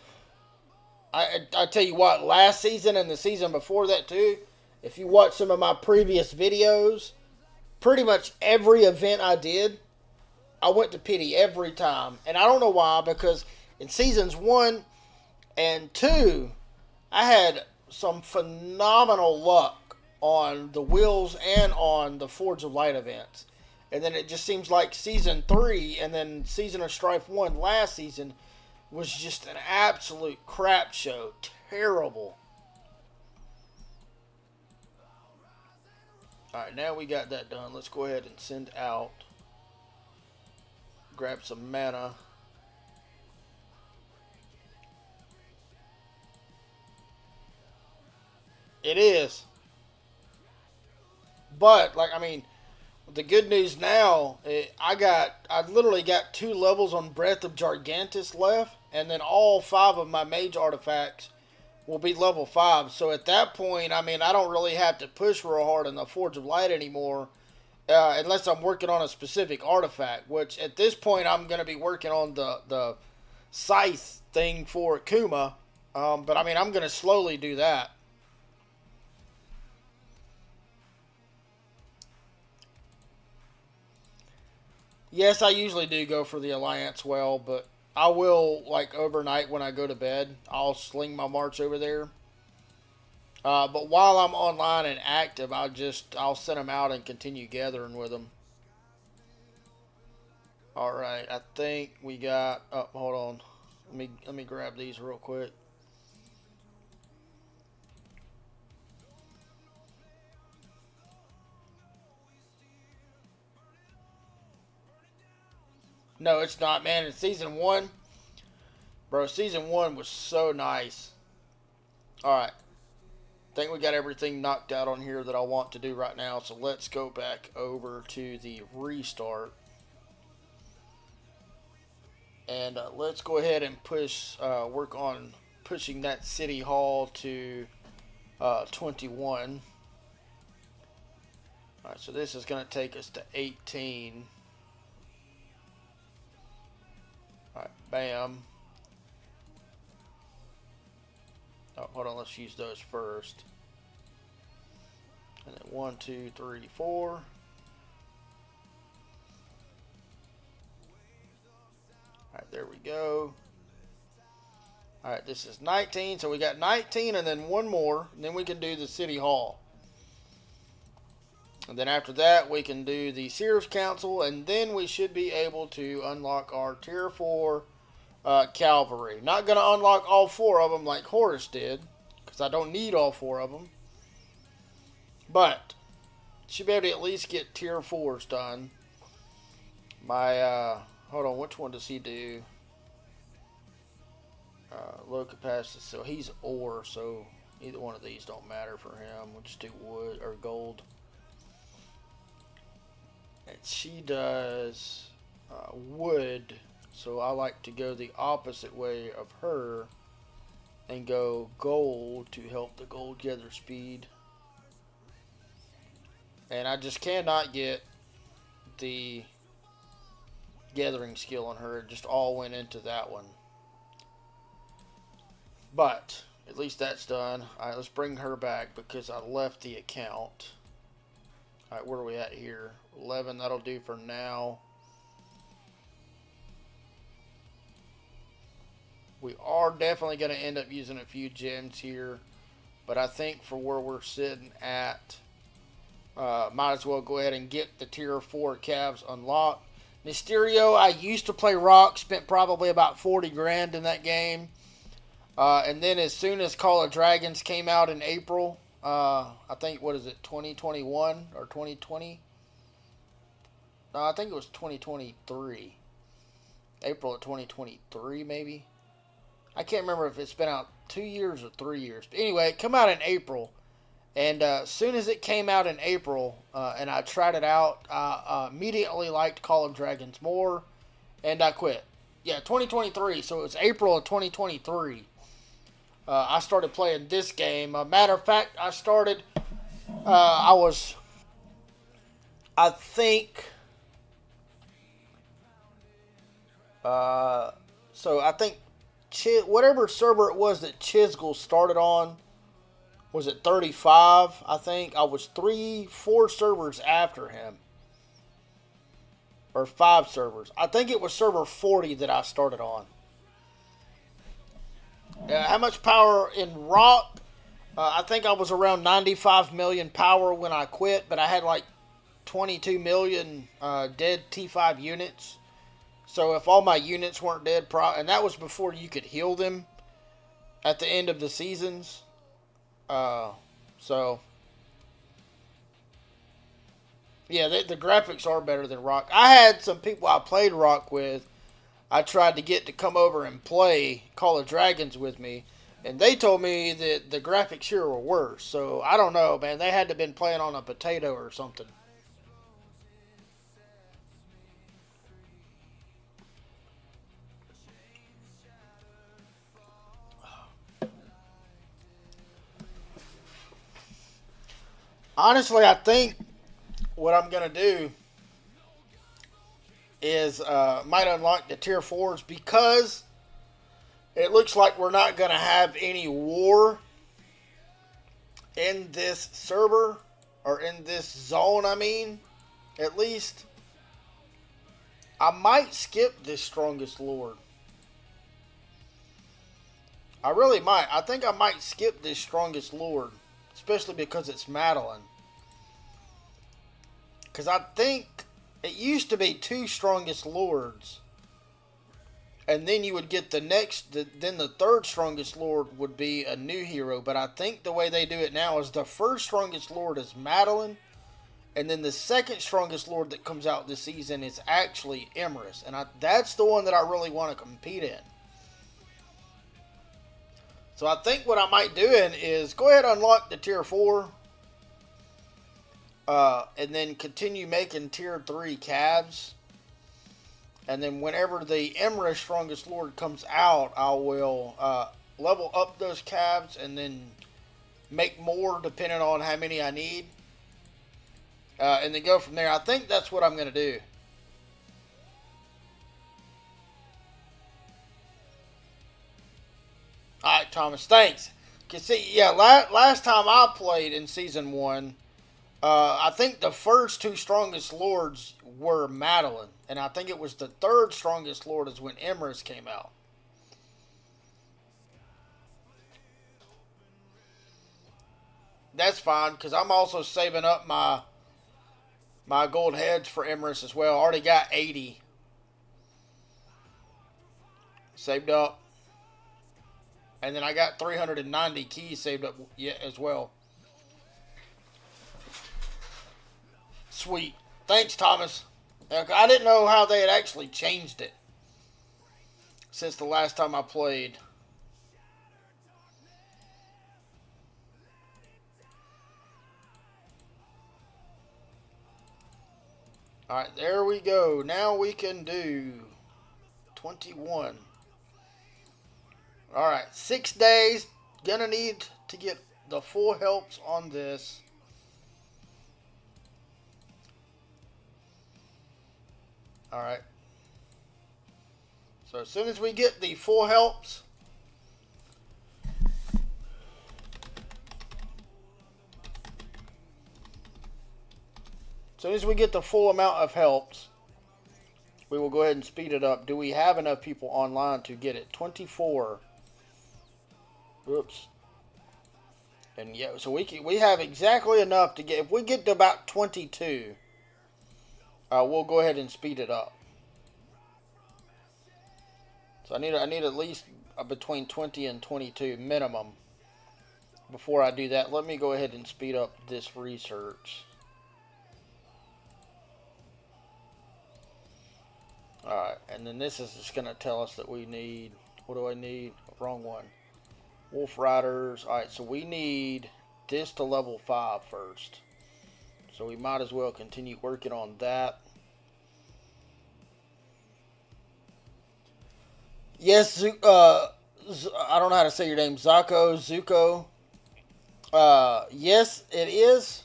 I tell you what, last season and the season before that too, if you watch some of my previous videos, pretty much every event I did, I went to pity every time. And I don't know why, because in seasons 1 and 2, I had some phenomenal luck on the Wheels and on the Forge of Light events. And then it just seems like season 3 and then Season of Strife 1 last season was just an absolute crap show. Terrible. Alright, now we got that done. Let's go ahead and send out. Grab some mana. It is. But, the good news now, I literally got 2 levels on Breath of Gigantus left, and then all 5 of my mage artifacts will be level 5. So at that point, I mean, I don't really have to push real hard in the Forge of Light anymore, unless I'm working on a specific artifact. Which at this point, I'm going to be working on the scythe thing for Akuma. But I mean, I'm going to slowly do that. Yes, I usually do go for the Alliance well, but I will, like, overnight when I go to bed, I'll sling my march over there. But while I'm online and active, I'll send them out and continue gathering with them. All right, I think we got. Oh, hold on. Let me grab these real quick. No, it's not, man. In season one, bro. Season one was so nice. All right, I think we got everything knocked out on here that I want to do right now. So let's go back over to the restart. And let's go ahead and work on pushing that city hall to 21. All right, so this is going to take us to 18. All right, bam. Oh, hold on, let's use those first. And then 1, 2, 3, 4. Alright, there we go. Alright, this is 19. So we got 19 and then one more. And then we can do the City Hall. And then after that, we can do the Seers Council. And then we should be able to unlock our Tier 4 Cavalry. Not going to unlock all 4 of them like Horus did, because I don't need all 4 of them. But should be able to at least get Tier 4s done. My, hold on, which one does he do? Low capacity, so he's ore, so either one of these don't matter for him. We'll just do wood or gold. And she does wood, so I like to go the opposite way of her and go gold to help the gold gather speed. And I just cannot get the gathering skill on her. It just all went into that one. But at least that's done. Alright, let's bring her back because I left the account. Alright, where are we at here? 11, that'll do for now. We are definitely going to end up using a few gems here. But I think for where we're sitting at, might as well go ahead and get the tier 4 calves unlocked. Mysterio, I used to play Rock, spent probably about 40 grand in that game. And then as soon as Call of Dragons came out in April, I think, what is it, 2021 or 2020? No, I think it was 2023. April of 2023, maybe. I can't remember if it's been out 2 years or 3 years. But anyway, it came out in April. And as soon as it came out in April, and I tried it out, I immediately liked Call of Dragons more, and I quit. Yeah, 2023, so it was April of 2023. I started playing this game. Matter of fact, I started, I think, so I think, whatever server it was that Chisgul started on, was it 35, I think? I was 4 servers after him. Or 5 servers. I think it was server 40 that I started on. How much power in Rock? I think I was around 95 million power when I quit, but I had like 22 million dead T5 units. So if all my units weren't dead, and that was before you could heal them at the end of the seasons. So yeah, the graphics are better than Rock. I had some people I played Rock with, I tried to get to come over and play Call of Dragons with me, and they told me that the graphics here were worse. So I don't know, man. They had to have been playing on a potato or something. Honestly, I think what I'm gonna do is might unlock the tier fours because it looks like we're not gonna have any war in this server or in this zone. I mean, at least I might skip this strongest lord. I really might. I think I might skip this strongest lord, especially because it's Madeline. Because I think it used to be two strongest lords, and then you would get the next. Then the third strongest lord would be a new hero. But I think the way they do it now is the first strongest lord is Madeline, and then the second strongest lord that comes out this season is actually Emrys, and that's the one that I really want to compete in. So I think what I might do is go ahead and unlock the tier 4. And then continue making tier 3 calves. And then whenever the Emrys Strongest Lord comes out, I will level up those calves and then make more depending on how many I need. And then go from there. I think that's what I'm going to do. Alright, Thomas, thanks. Cause see, yeah, last time I played in Season 1, I think the first two strongest lords were Madeline. And I think it was the third strongest lord is when Emrys came out. That's fine, because I'm also saving up my gold heads for Emrys as well. I already got 80 saved up. And then I got 390 keys saved up as well. Sweet. Thanks, Thomas. I didn't know how they had actually changed it since the last time I played. Alright, there we go. Now we can do 21. Alright, 6 days. Gonna need to get the full helps on this. Alright. So as soon as we get the full helps, full amount of helps, we will go ahead and speed it up. Do we have enough people online to get it? 24. Oops. And yeah, so we have exactly enough to get. If we get to about 22, we'll go ahead and speed it up. So I need at least between 20 and 22 minimum. Before I do that, let me go ahead and speed up this research. Alright, and then this is just going to tell us that we need, what do I need? Wrong one. Wolf Riders. Alright, so we need this to level 5 first. So we might as well continue working on that. Yes, I don't know how to say your name. Zuko. Yes, it is.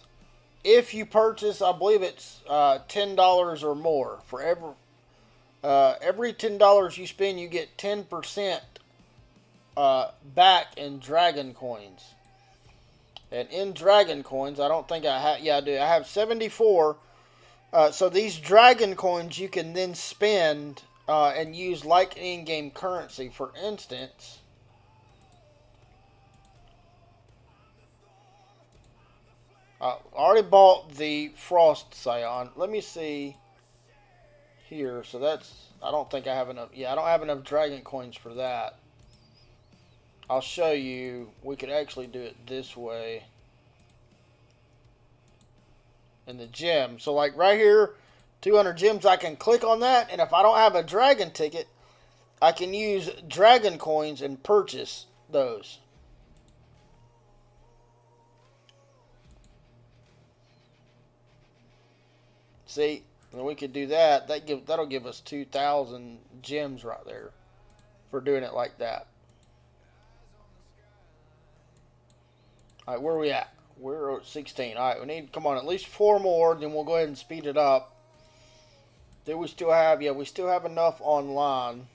If you purchase, I believe it's $10 or more. For every $10 you spend, you get 10% back in dragon coins. And in dragon coins, I don't think I have. Yeah, I do. I have 74. So these dragon coins you can then spend and use like in-game currency. For instance, I already bought the Frost Scion. Let me see here. So that's, I don't think I have enough. Yeah, I don't have enough dragon coins for that. I'll show you. We could actually do it this way. In the gem. So like right here, 200 gems, I can click on that. And if I don't have a dragon ticket, I can use dragon coins and purchase those. See, and we could do that. That'll give us 2,000 gems right there for doing it like that. All right, where are we at? We're at 16. All right, we need, come on, at least 4 more. Then we'll go ahead and speed it up. Do we still have, yeah, we still have enough online.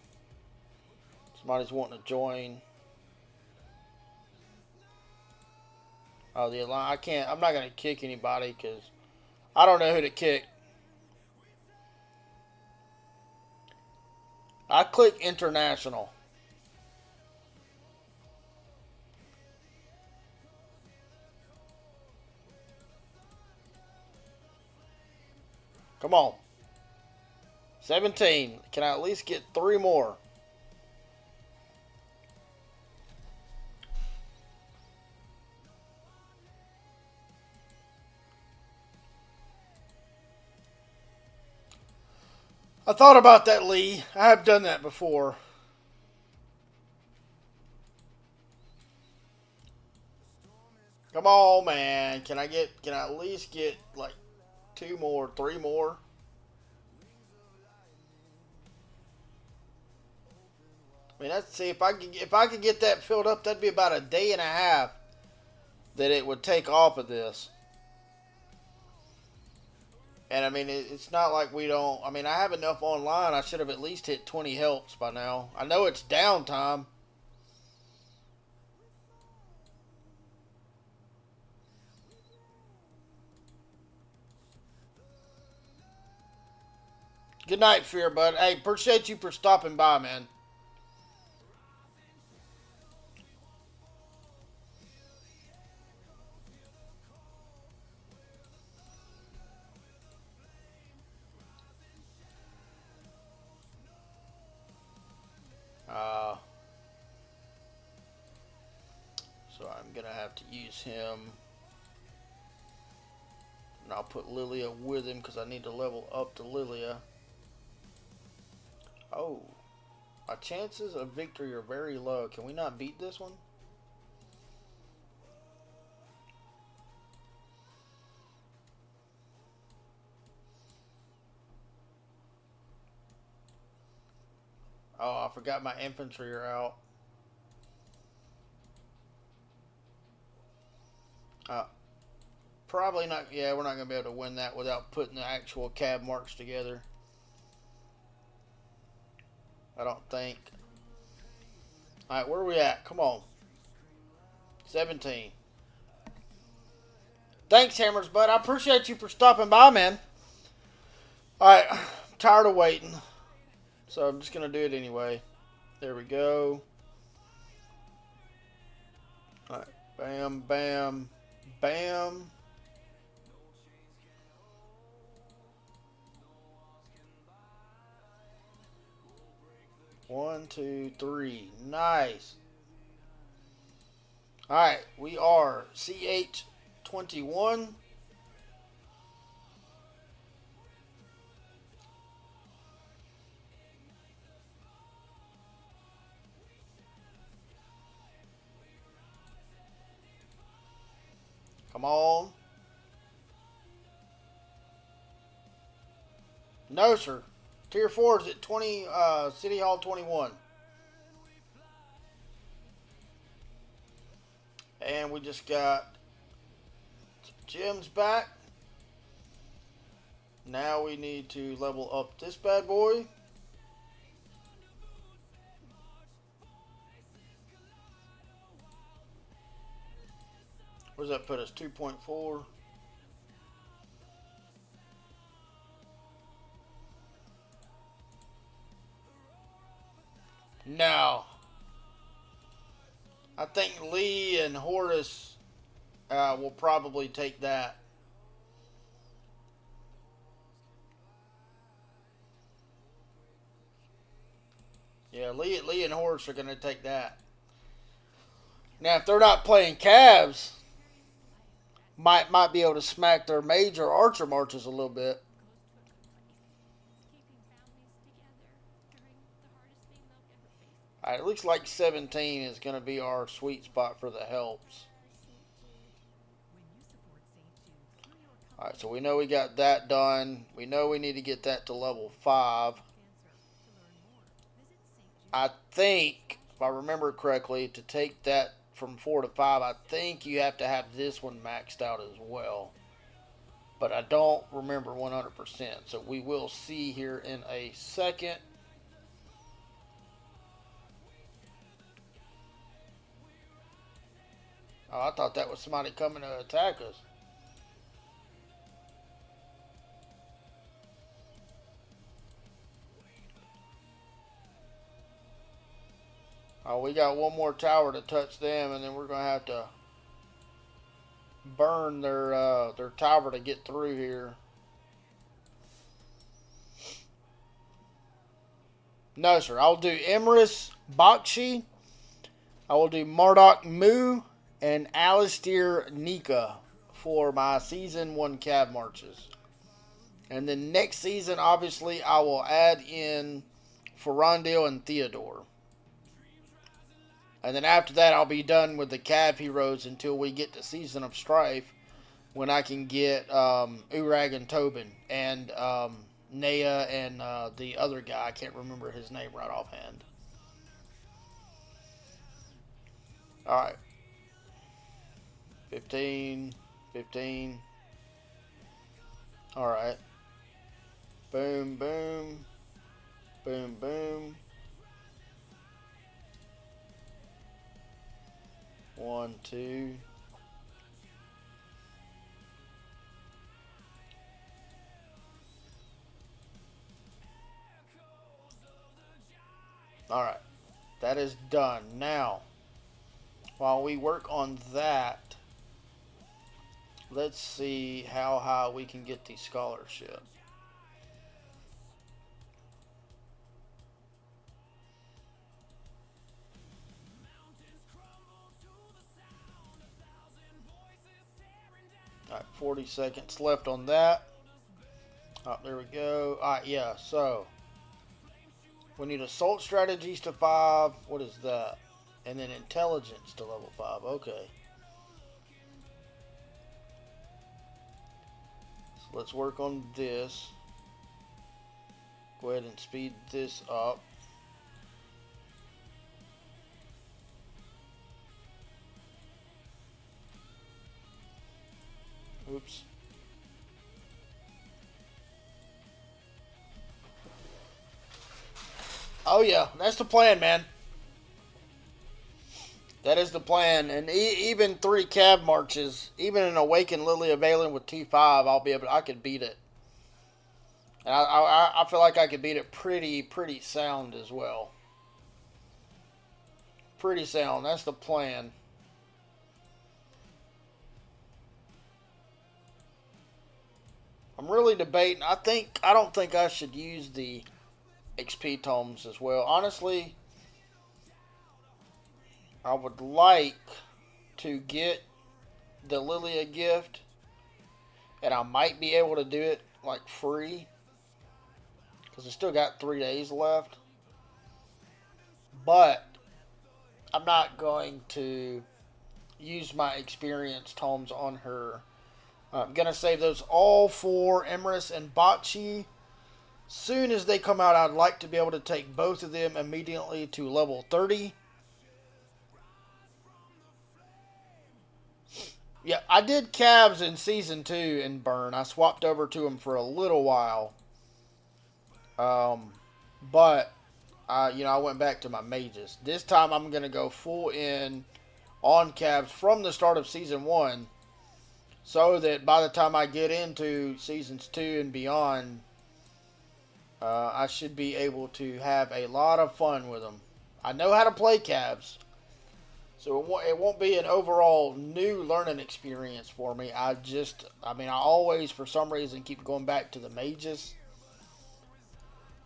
Somebody's wanting to join. Oh, the line, I can't, I'm not going to kick anybody because I don't know who to kick. I click international. Come on. 17. Can I at least get 3 more? I thought about that, Lee. I have done that before. Come on, man. Can I at least get like 2 more, 3 more? I mean, let's see if I could get that filled up. That'd be about a day and a half that it would take off of this. And I mean, it's not like we don't. I mean, I have enough online. I should have at least hit 20 helps by now. I know it's downtime. Good night, Fear Bud. Hey, appreciate you for stopping by, man. Uh, so I'm gonna have to use him. And I'll put Lilia with him because I need to level up to Lilia. Oh, our chances of victory are very low. Can we not beat this one? Oh, I forgot my infantry are out. Probably not. Yeah, we're not going to be able to win that without putting the actual cab marks together. I don't think. Alright, where are we at? Come on. 17. Thanks, Hammers, bud. I appreciate you for stopping by, man. Alright, I'm tired of waiting. So I'm just going to do it anyway. There we go. Alright, bam, bam, bam. One, two, three. Nice. Alright, we are CH21. Come on. No, sir. Tier 4 is at 20, City Hall 21. And we just got gems back. Now we need to level up this bad boy. Where does that put us? 2.4. No. I think Lee and Hortus will probably take that. Yeah, Lee and Hortus are going to take that. Now, if they're not playing Cavs, might be able to smack their major archer marches a little bit. Alright, it looks like 17 is going to be our sweet spot for the helps. Alright, so we know we got that done. We know we need to get that to level 5. I think, if I remember correctly, to take that from 4 to 5, I think you have to have this one maxed out as well. But I don't remember 100%. So we will see here in a second. Oh, I thought that was somebody coming to attack us. Oh, we got one more tower to touch them, and then we're going to have to burn their tower to get through here. No, sir. I'll do Emrys Bakshi. I will do Marduk Mu and Alistair Nika for my season 1 cav marches. And then next season, obviously, I will add in Ferondale and Theodore. And then after that, I'll be done with the cav heroes until we get to Season of Strife, when I can get Urag and Tobin and Naya and the other guy. I can't remember his name right offhand. Alright. 15. Alright. Boom, boom. Boom, boom. 1, 2. Alright. That is done. Now, while we work on that, let's see how high we can get the scholarship. Alright, 40 seconds left on that. Oh, there we go. Alright, yeah, so we need assault strategies to 5. What is that? And then intelligence to level 5. Okay. So let's work on this. Go ahead and speed this up. Oops. Oh yeah, that's the plan, man. That is the plan, and even 3 cav marches, even an Awakened Lily Valen with T5, I could beat it. And I feel like I could beat it pretty sound as well. Pretty sound. That's the plan. I'm really debating. I don't think I should use the XP tomes as well. Honestly, I would like to get the Lilia gift, and I might be able to do it like free, because I still got 3 days left. But I'm not going to use my experience tomes on her. I'm going to save those all for Emrys and Bakshi. Soon as they come out, I'd like to be able to take both of them immediately to level 30. Yeah, I did Cavs in Season 2 in Burn. I swapped over to them for a little while. But, I went back to my mages. This time I'm going to go full in on Cavs from the start of Season 1. So that by the time I get into Seasons 2 and beyond, I should be able to have a lot of fun with them. I know how to play Cavs, so it won't be an overall new learning experience for me. I always, for some reason, keep going back to the mages.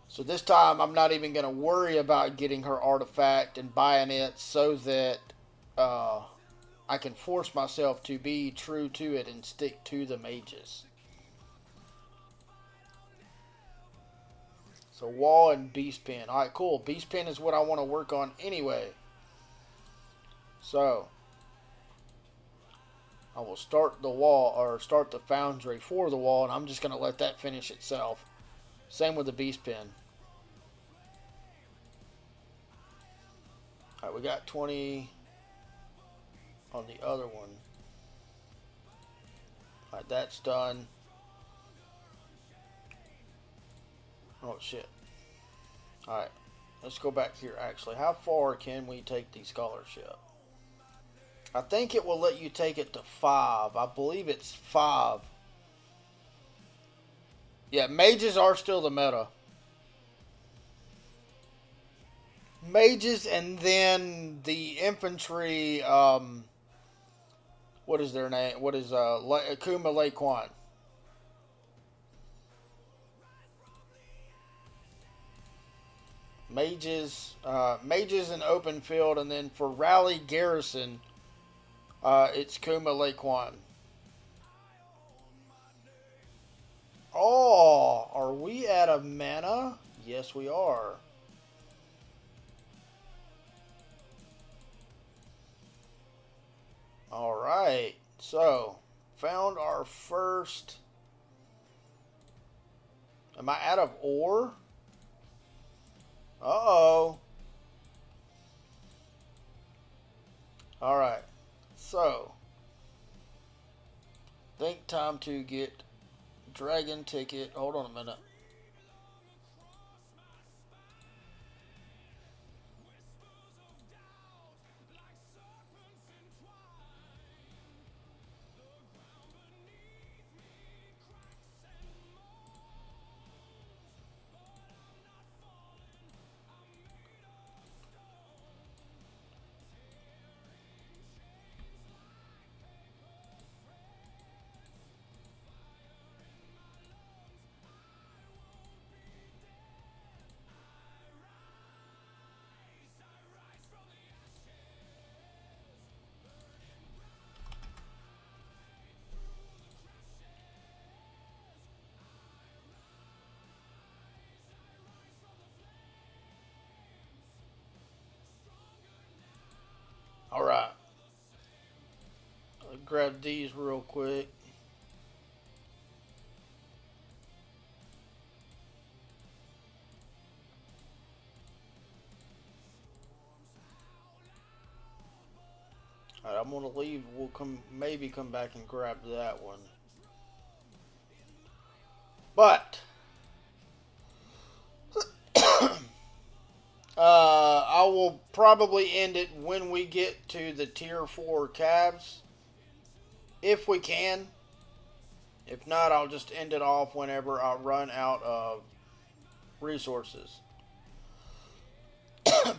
So this time, I'm not even going to worry about getting her artifact and buying it, so that I can force myself to be true to it and stick to the mages. So wall and beast pen. Alright, cool. Beast pen is what I want to work on anyway. So I will start the wall, or start the foundry for the wall, and I'm just going to let that finish itself. Same with the beast pen. Alright, we got 20. on the other one. Alright, that's done. Oh shit. Alright, let's go back here actually. How far can we take the scholarship? I think it will let you take it to 5. I believe it's 5. Yeah, mages are still the meta. Mages and then the infantry, what is their name? What is, Akuma Lake Kwan. Mages in open field, and then for rally garrison, it's Kuma Lake Kwan. Oh, are we out of mana? Yes, we are. Alright, so, found our first... Am I out of ore? Uh-oh. Alright, so, think time to get dragon ticket. Hold on a minute. Alright. I'll grab these real quick. Alright, I'm gonna leave. We'll maybe come back and grab that one. But I will probably end it when we get to the tier 4 calves, if we can. If not, I'll just end it off whenever I run out of resources.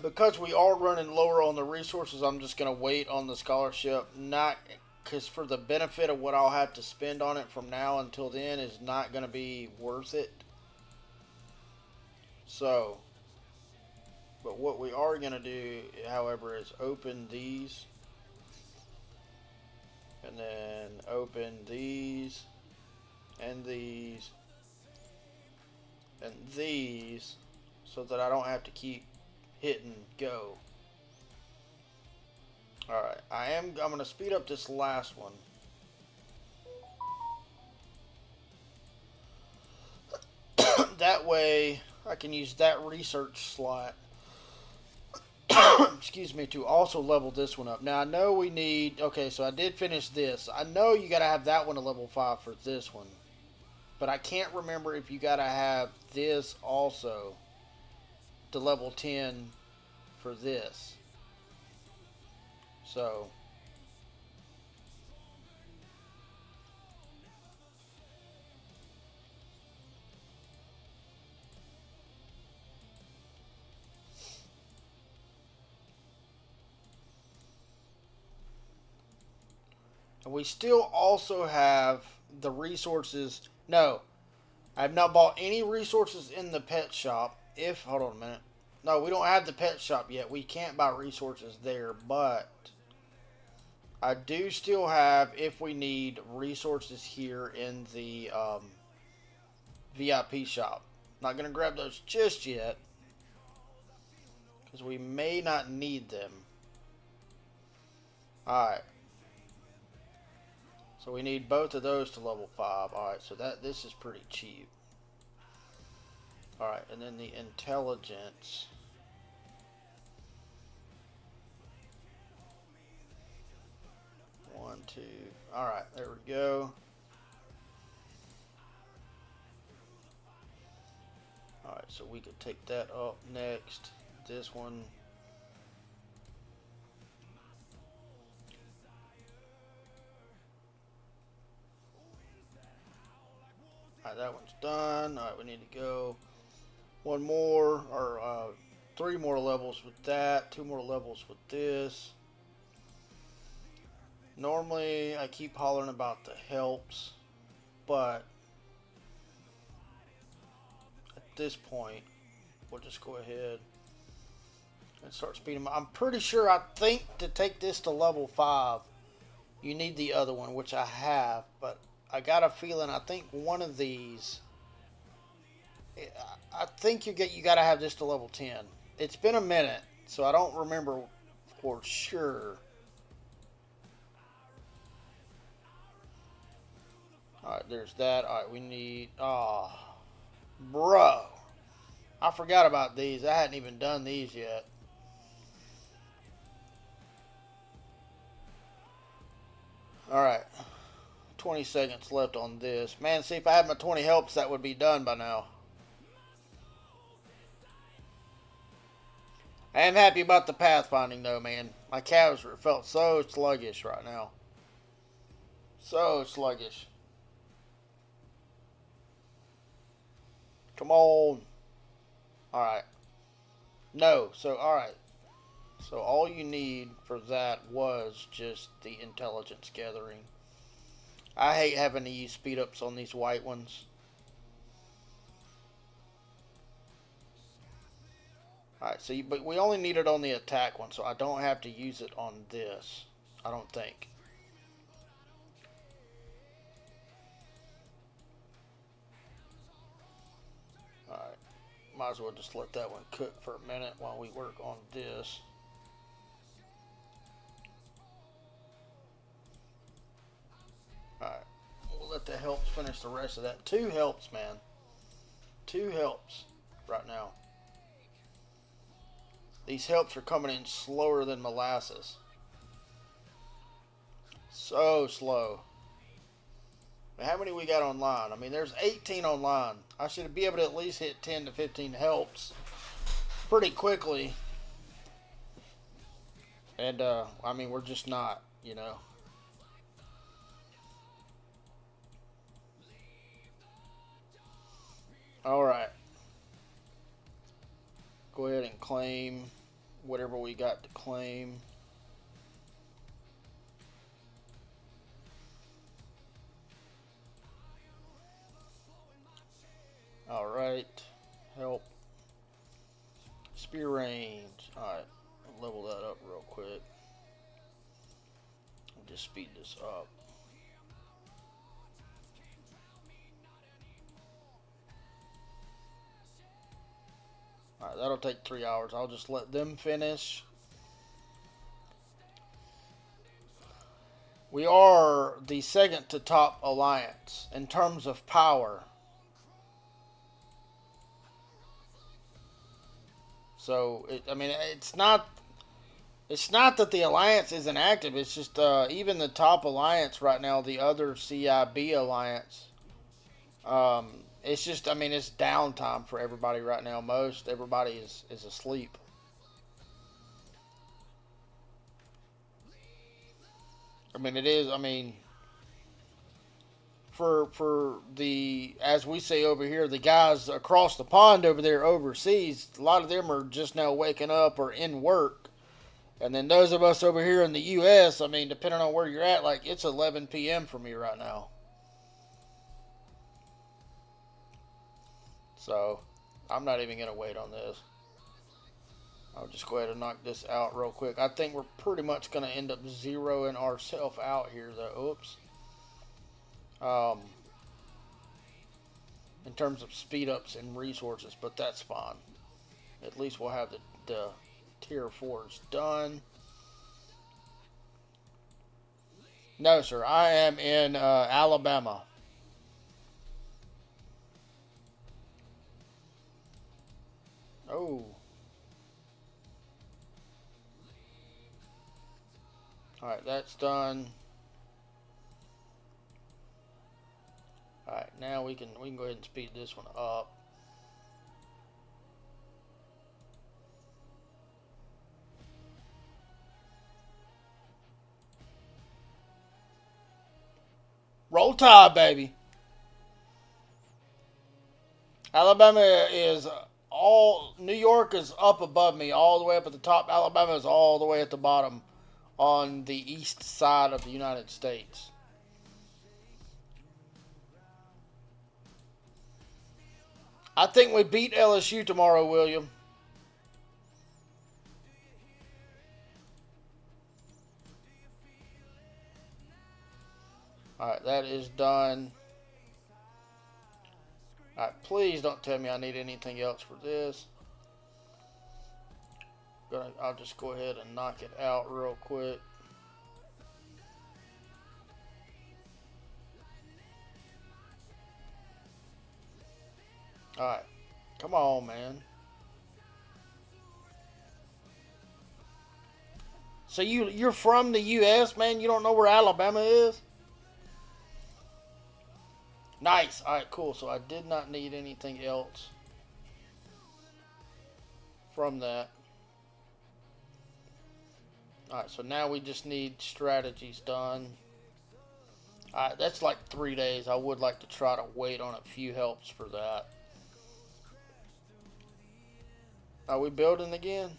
Because we are running lower on the resources, I'm just going to wait on the scholarship. Not because for the benefit of what I'll have to spend on it from now until then is not going to be worth it. So, but what we are going to do, however, is open these. And then open these. And these. And these. So that I don't have to keep hitting go. Alright, I'm going to speed up this last one. That way, I can use that research slot, excuse me, to also level this one up. Now, I know we need, okay, so I did finish this. I know you got to have that one to level 5 for this one. But I can't remember if you got to have this also to level 10 for this. So, and we still also have the resources. No, I have not bought any resources in the pet shop. Hold on a minute. No, we don't have the pet shop yet. We can't buy resources there, but I do still have, if we need, resources here in the VIP shop. Not going to grab those just yet, because we may not need them. Alright. So we need both of those to level 5. Alright, so this is pretty cheap. Alright, and then the intelligence. 1, 2. Alright, there we go. Alright, so we could take that up next. This one. Alright, that one's done. Alright, we need to go one more, or 3 more levels with that, 2 more levels with this. Normally, I keep hollering about the helps, but at this point, we'll just go ahead and start speeding them. I'm pretty sure, I think to take this to level 5, you need the other one, which I have, but I got a feeling, I think one of these, I think you got to have this to level 10. It's been a minute, so I don't remember for sure. Alright, there's that. Alright, we need, bro, I forgot about these. I hadn't even done these yet. Alright, 20 seconds left on this. Man, see, if I had my 20 helps, that would be done by now. I am happy about the pathfinding, though, man. My calves felt so sluggish right now. So sluggish. Come on. Alright. No. So, alright. So, all you need for that was just the intelligence gathering. I hate having to use speed ups on these white ones. Alright, so but we only need it on the attack one, so I don't have to use it on this. I don't think. Alright, might as well just let that one cook for a minute while we work on this. Alright, we'll let the helps finish the rest of that. 2 helps, man. 2 helps right now. These helps are coming in slower than molasses. So slow. How many we got online? I mean, there's 18 online. I should be able to at least hit 10 to 15 helps pretty quickly. And, I mean, we're just not, you know. Alright. Go ahead and claim whatever we got to claim. Alright. Help. Spear range. Alright. Level that up real quick. I'll just speed this up. Alright, that'll take 3 hours. I'll just let them finish. We are the second to top alliance in terms of power. So, I mean, it's not that the alliance isn't active. It's just even the top alliance right now, the other CIB alliance, it's just, I mean, it's downtime for everybody right now. Most everybody is asleep. I mean, it is, I mean, for the, as we say over here, the guys across the pond over there overseas, a lot of them are just now waking up or in work. And then those of us over here in the U.S., I mean, depending on where you're at, like, it's 11 p.m. for me right now. So, I'm not even going to wait on this. I'll just go ahead and knock this out real quick. I think we're pretty much going to end up zeroing ourselves out here, though. Oops. In terms of speed ups and resources, but that's fine. At least we'll have the tier 4s done. No, sir. I am in Alabama. Oh. Alright, that's done. now we can go ahead and speed this one up. Roll Tide, baby. Alabama is all. New York is up above me, all the way up at the top. Alabama is all the way at the bottom on the east side of the United States. I think we beat LSU tomorrow, William. Alright, that is done. Alright, please don't tell me I need anything else for this. I'll just go ahead and knock it out real quick. Alright, come on, man. So you're from the U.S., man? You don't know where Alabama is? Nice. Alright, cool. So I did not need anything else from that. Alright, so now we just need strategies done. Alright, that's like 3 days. I would like to try to wait on a few helps for that. Are we building again?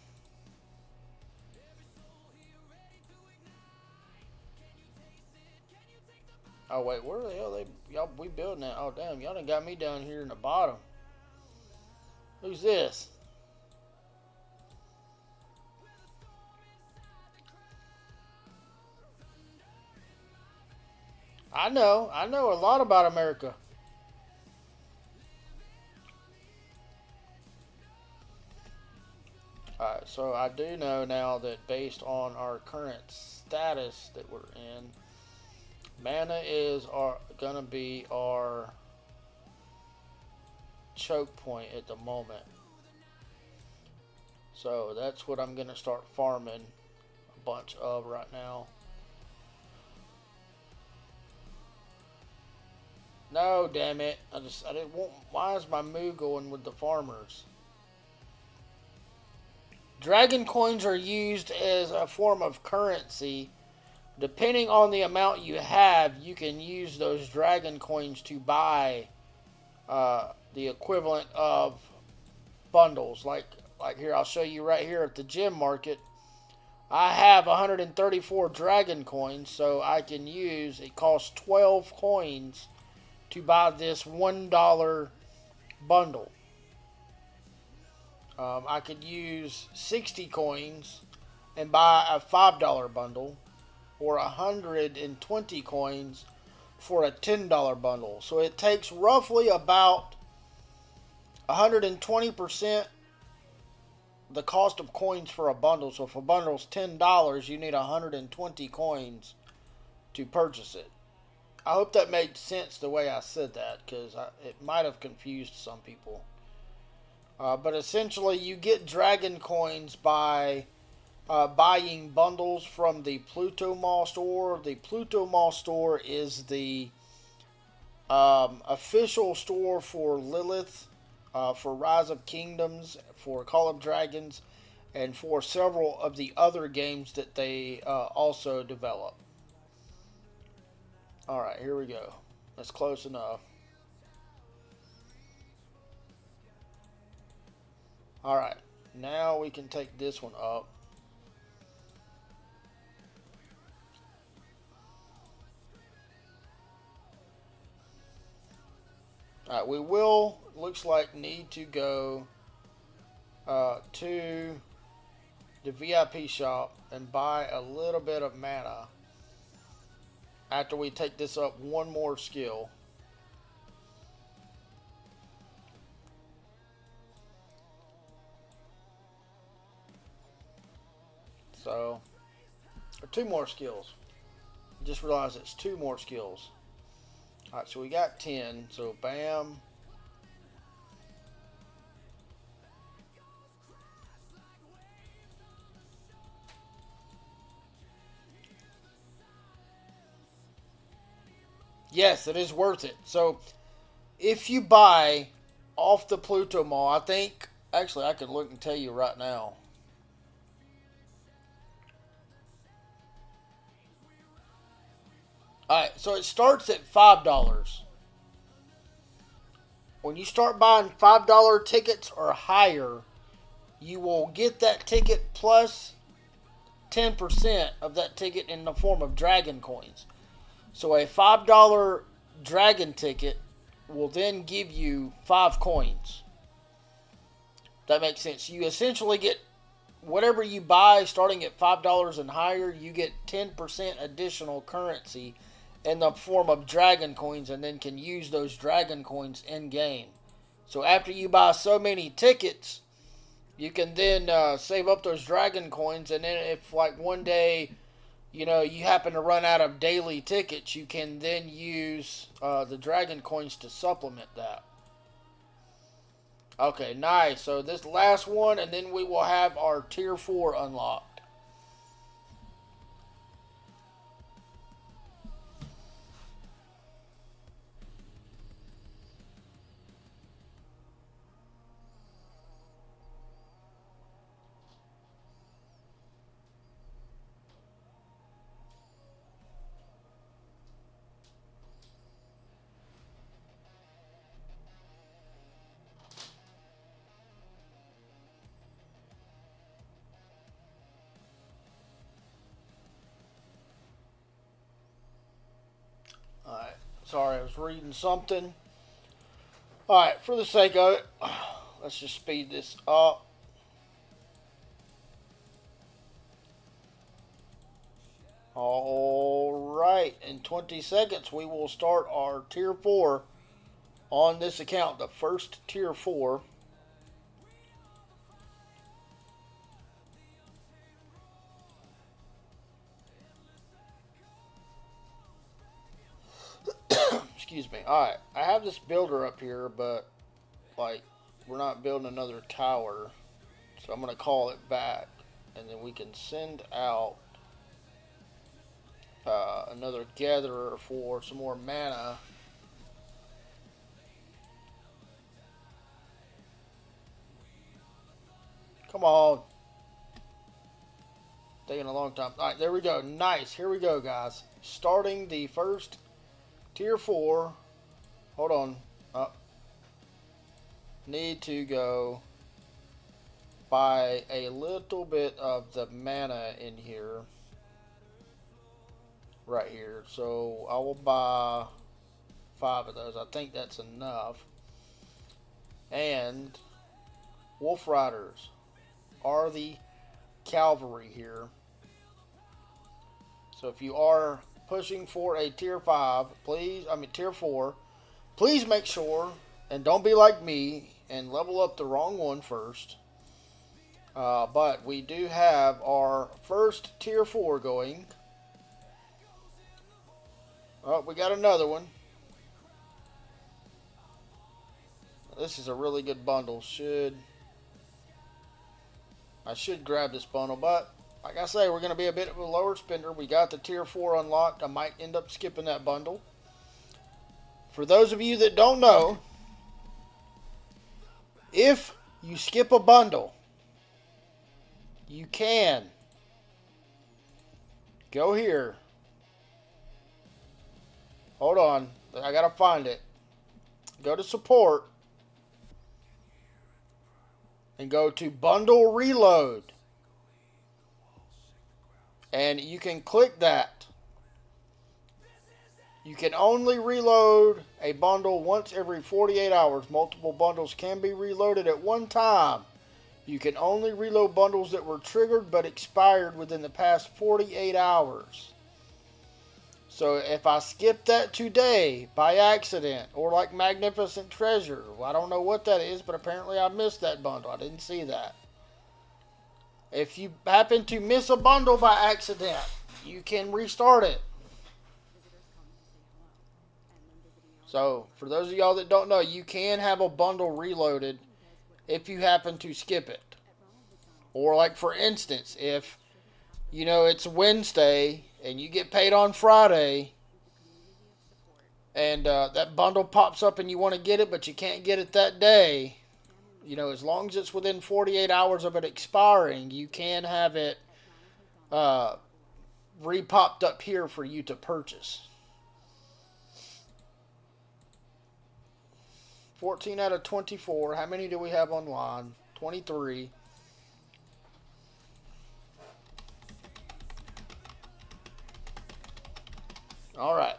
Oh wait, where the hell we building at? Oh damn, y'all done got me down here in the bottom. Who's this? I know a lot about America. Alright, so I do know now that based on our current status that we're in, mana is gonna be our choke point at the moment. So that's what I'm gonna start farming a bunch of right now. No, damn it. I didn't want. Why is my moo going with the farmers? Dragon coins are used as a form of currency. Depending on the amount you have, you can use those dragon coins to buy the equivalent of bundles. Like here, I'll show you right here at the gem market. I have 134 dragon coins, so I can use. It costs 12 coins to buy this $1 bundle. I could use 60 coins and buy a $5 bundle, or 120 coins for a $10 bundle. So it takes roughly about 120% the cost of coins for a bundle. So if a bundle's $10, you need 120 coins to purchase it. I hope that made sense the way I said that, because it might have confused some people. But essentially, you get dragon coins by buying bundles from the Pluto Mall store. The Pluto Mall store is the official store for Lilith, for Rise of Kingdoms, for Call of Dragons, and for several of the other games that they also develop. Alright, here we go. That's close enough. Alright, now we can take this one up. Alright, we will, looks like, need to go to the VIP shop and buy a little bit of mana after we take this up one more skill. So, or 2 more skills. Just realized it's 2 more skills. Alright, so we got 10. So, bam. Yes, it is worth it. So, if you buy off the Pluto Mall, I think, actually, I could look and tell you right now. Alright, so it starts at $5. When you start buying $5 tickets or higher, you will get that ticket plus 10% of that ticket in the form of dragon coins. So a $5 dragon ticket will then give you 5 coins. That makes sense. You essentially get whatever you buy starting at $5 and higher, you get 10% additional currency in the form of dragon coins, and then can use those dragon coins in game. So after you buy so many tickets, you can then save up those dragon coins, and then if like one day, you know, you happen to run out of daily tickets, you can then use the dragon coins to supplement that. Okay, nice. So this last one, and then we will have our tier 4 unlocked. Alright, sorry, I was reading something. Alright, for the sake of it, let's just speed this up. Alright, in 20 seconds we will start our tier 4 on this account, the first tier 4. Excuse me. Alright, I have this builder up here, but like we're not building another tower, so I'm going to call it back, and then we can send out another gatherer for some more mana. Come on. Taking a long time. Alright, there we go. Nice. Here we go, guys. Starting the first tier 4. Hold on. Need to go buy a little bit of the mana in here. Right here. So I will buy 5 of those. I think that's enough. And Wolf Riders are the cavalry here. So if you are pushing for a tier 5, tier 4, please make sure, and don't be like me and level up the wrong one first. But we do have our first tier 4 going. Oh, we got another one. This is a really good bundle. I should grab this bundle, but like I say, we're going to be a bit of a lower spender. We got the tier 4 unlocked. I might end up skipping that bundle. For those of you that don't know, if you skip a bundle, you can go here. Hold on. I got to find it. Go to support. And go to bundle reload. And you can click that. You can only reload a bundle once every 48 hours. Multiple bundles can be reloaded at one time. You can only reload bundles that were triggered but expired within the past 48 hours. So if I skip that today by accident, or like Magnificent Treasure, well, I don't know what that is, but apparently I missed that bundle. I didn't see that. If you happen to miss a bundle by accident, you can restart it. So for those of y'all that don't know, you can have a bundle reloaded if you happen to skip it. Or like for instance, if you know it's Wednesday and you get paid on Friday, and that bundle pops up and you want to get it, but you can't get it that day, as long as it's within 48 hours of it expiring, you can have it uh, re-popped up here for you to purchase. 14 out of 24. How many do we have online? 23. All right.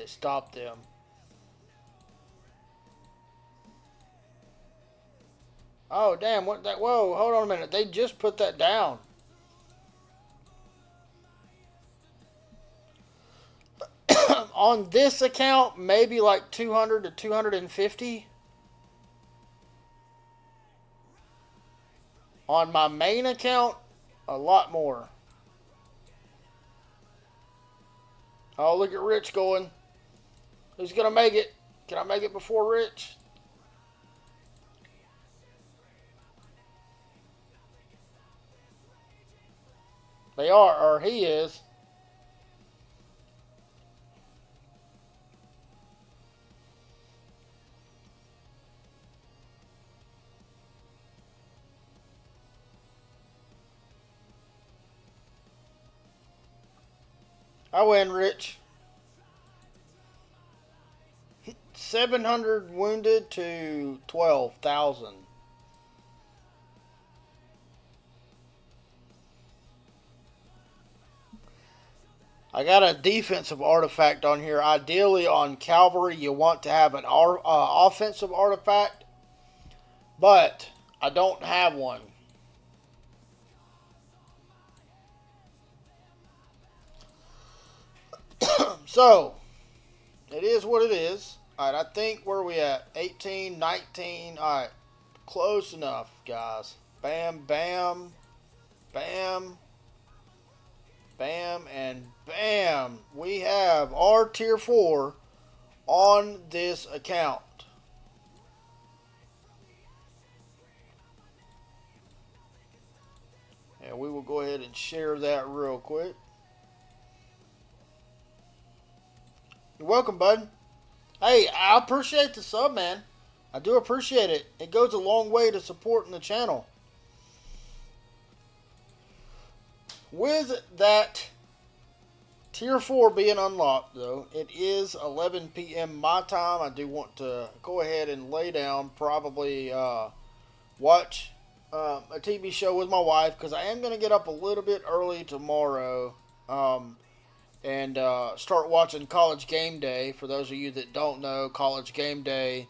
Stop them. Oh, damn. What that? Whoa, hold on a minute. They just put that down. On this account, maybe like 200 to 250. On my main account, a lot more. Oh, look at Rich going. Who's going to make it? Can I make it before Rich? They are, or he is. I win, Rich. 700 wounded to 12,000. I got a defensive artifact on here. Ideally, on Cavalry, you want to have an offensive artifact, but I don't have one. So, it is what it is. Alright, I think where are we at? 18, 19. Alright, close enough, guys. Bam, bam, bam, bam, and bam. We have our tier 4 on this account. And we will go ahead and share that real quick. You're welcome, bud. Hey, I appreciate the sub, man. I do appreciate it. It goes a long way to supporting the channel. With that tier 4 being unlocked, though, it is 11 p.m. my time. I do want to go ahead and lay down, probably watch a TV show with my wife, because I am going to get up a little bit early tomorrow. And start watching College Game Day. For those of you that don't know, College Game Day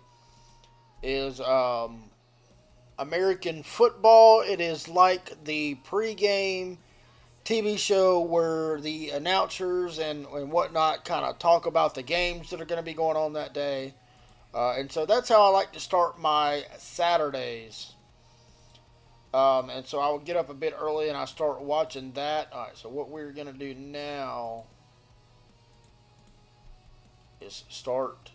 is American football. It is like the pregame TV show where the announcers and whatnot kind of talk about the games that are going to be going on that day. And so that's how I like to start my Saturdays. And so I will get up a bit early and I start watching that. Alright, so what we're going to do now is start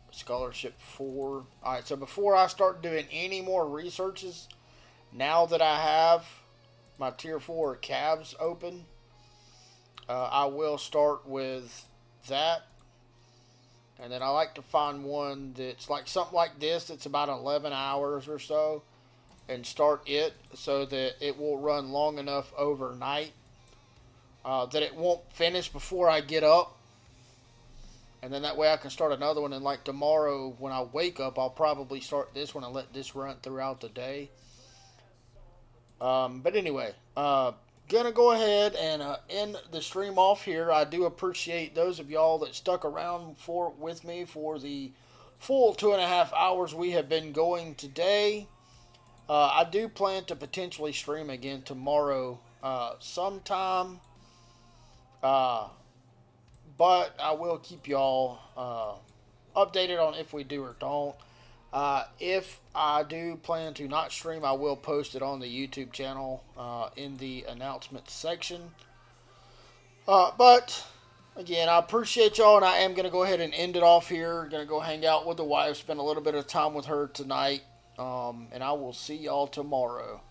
scholarship 4. Alright, so before I start doing any more researches, now that I have my tier 4 Cavs open, I will start with that. And then I like to find one that's like something like this that's about 11 hours or so, and start it so that it will run long enough overnight that it won't finish before I get up. And then that way I can start another one. And like tomorrow when I wake up, I'll probably start this one and let this run throughout the day. But anyway, gonna go ahead and end the stream off here. I do appreciate those of y'all that stuck around with me for the full 2.5 hours we have been going today. I do plan to potentially stream again tomorrow sometime. But I will keep y'all updated on if we do or don't. If I do plan to not stream, I will post it on the YouTube channel in the announcements section. But again, I appreciate y'all, and I am going to go ahead and end it off here. Going to go hang out with the wife, spend a little bit of time with her tonight, and I will see y'all tomorrow.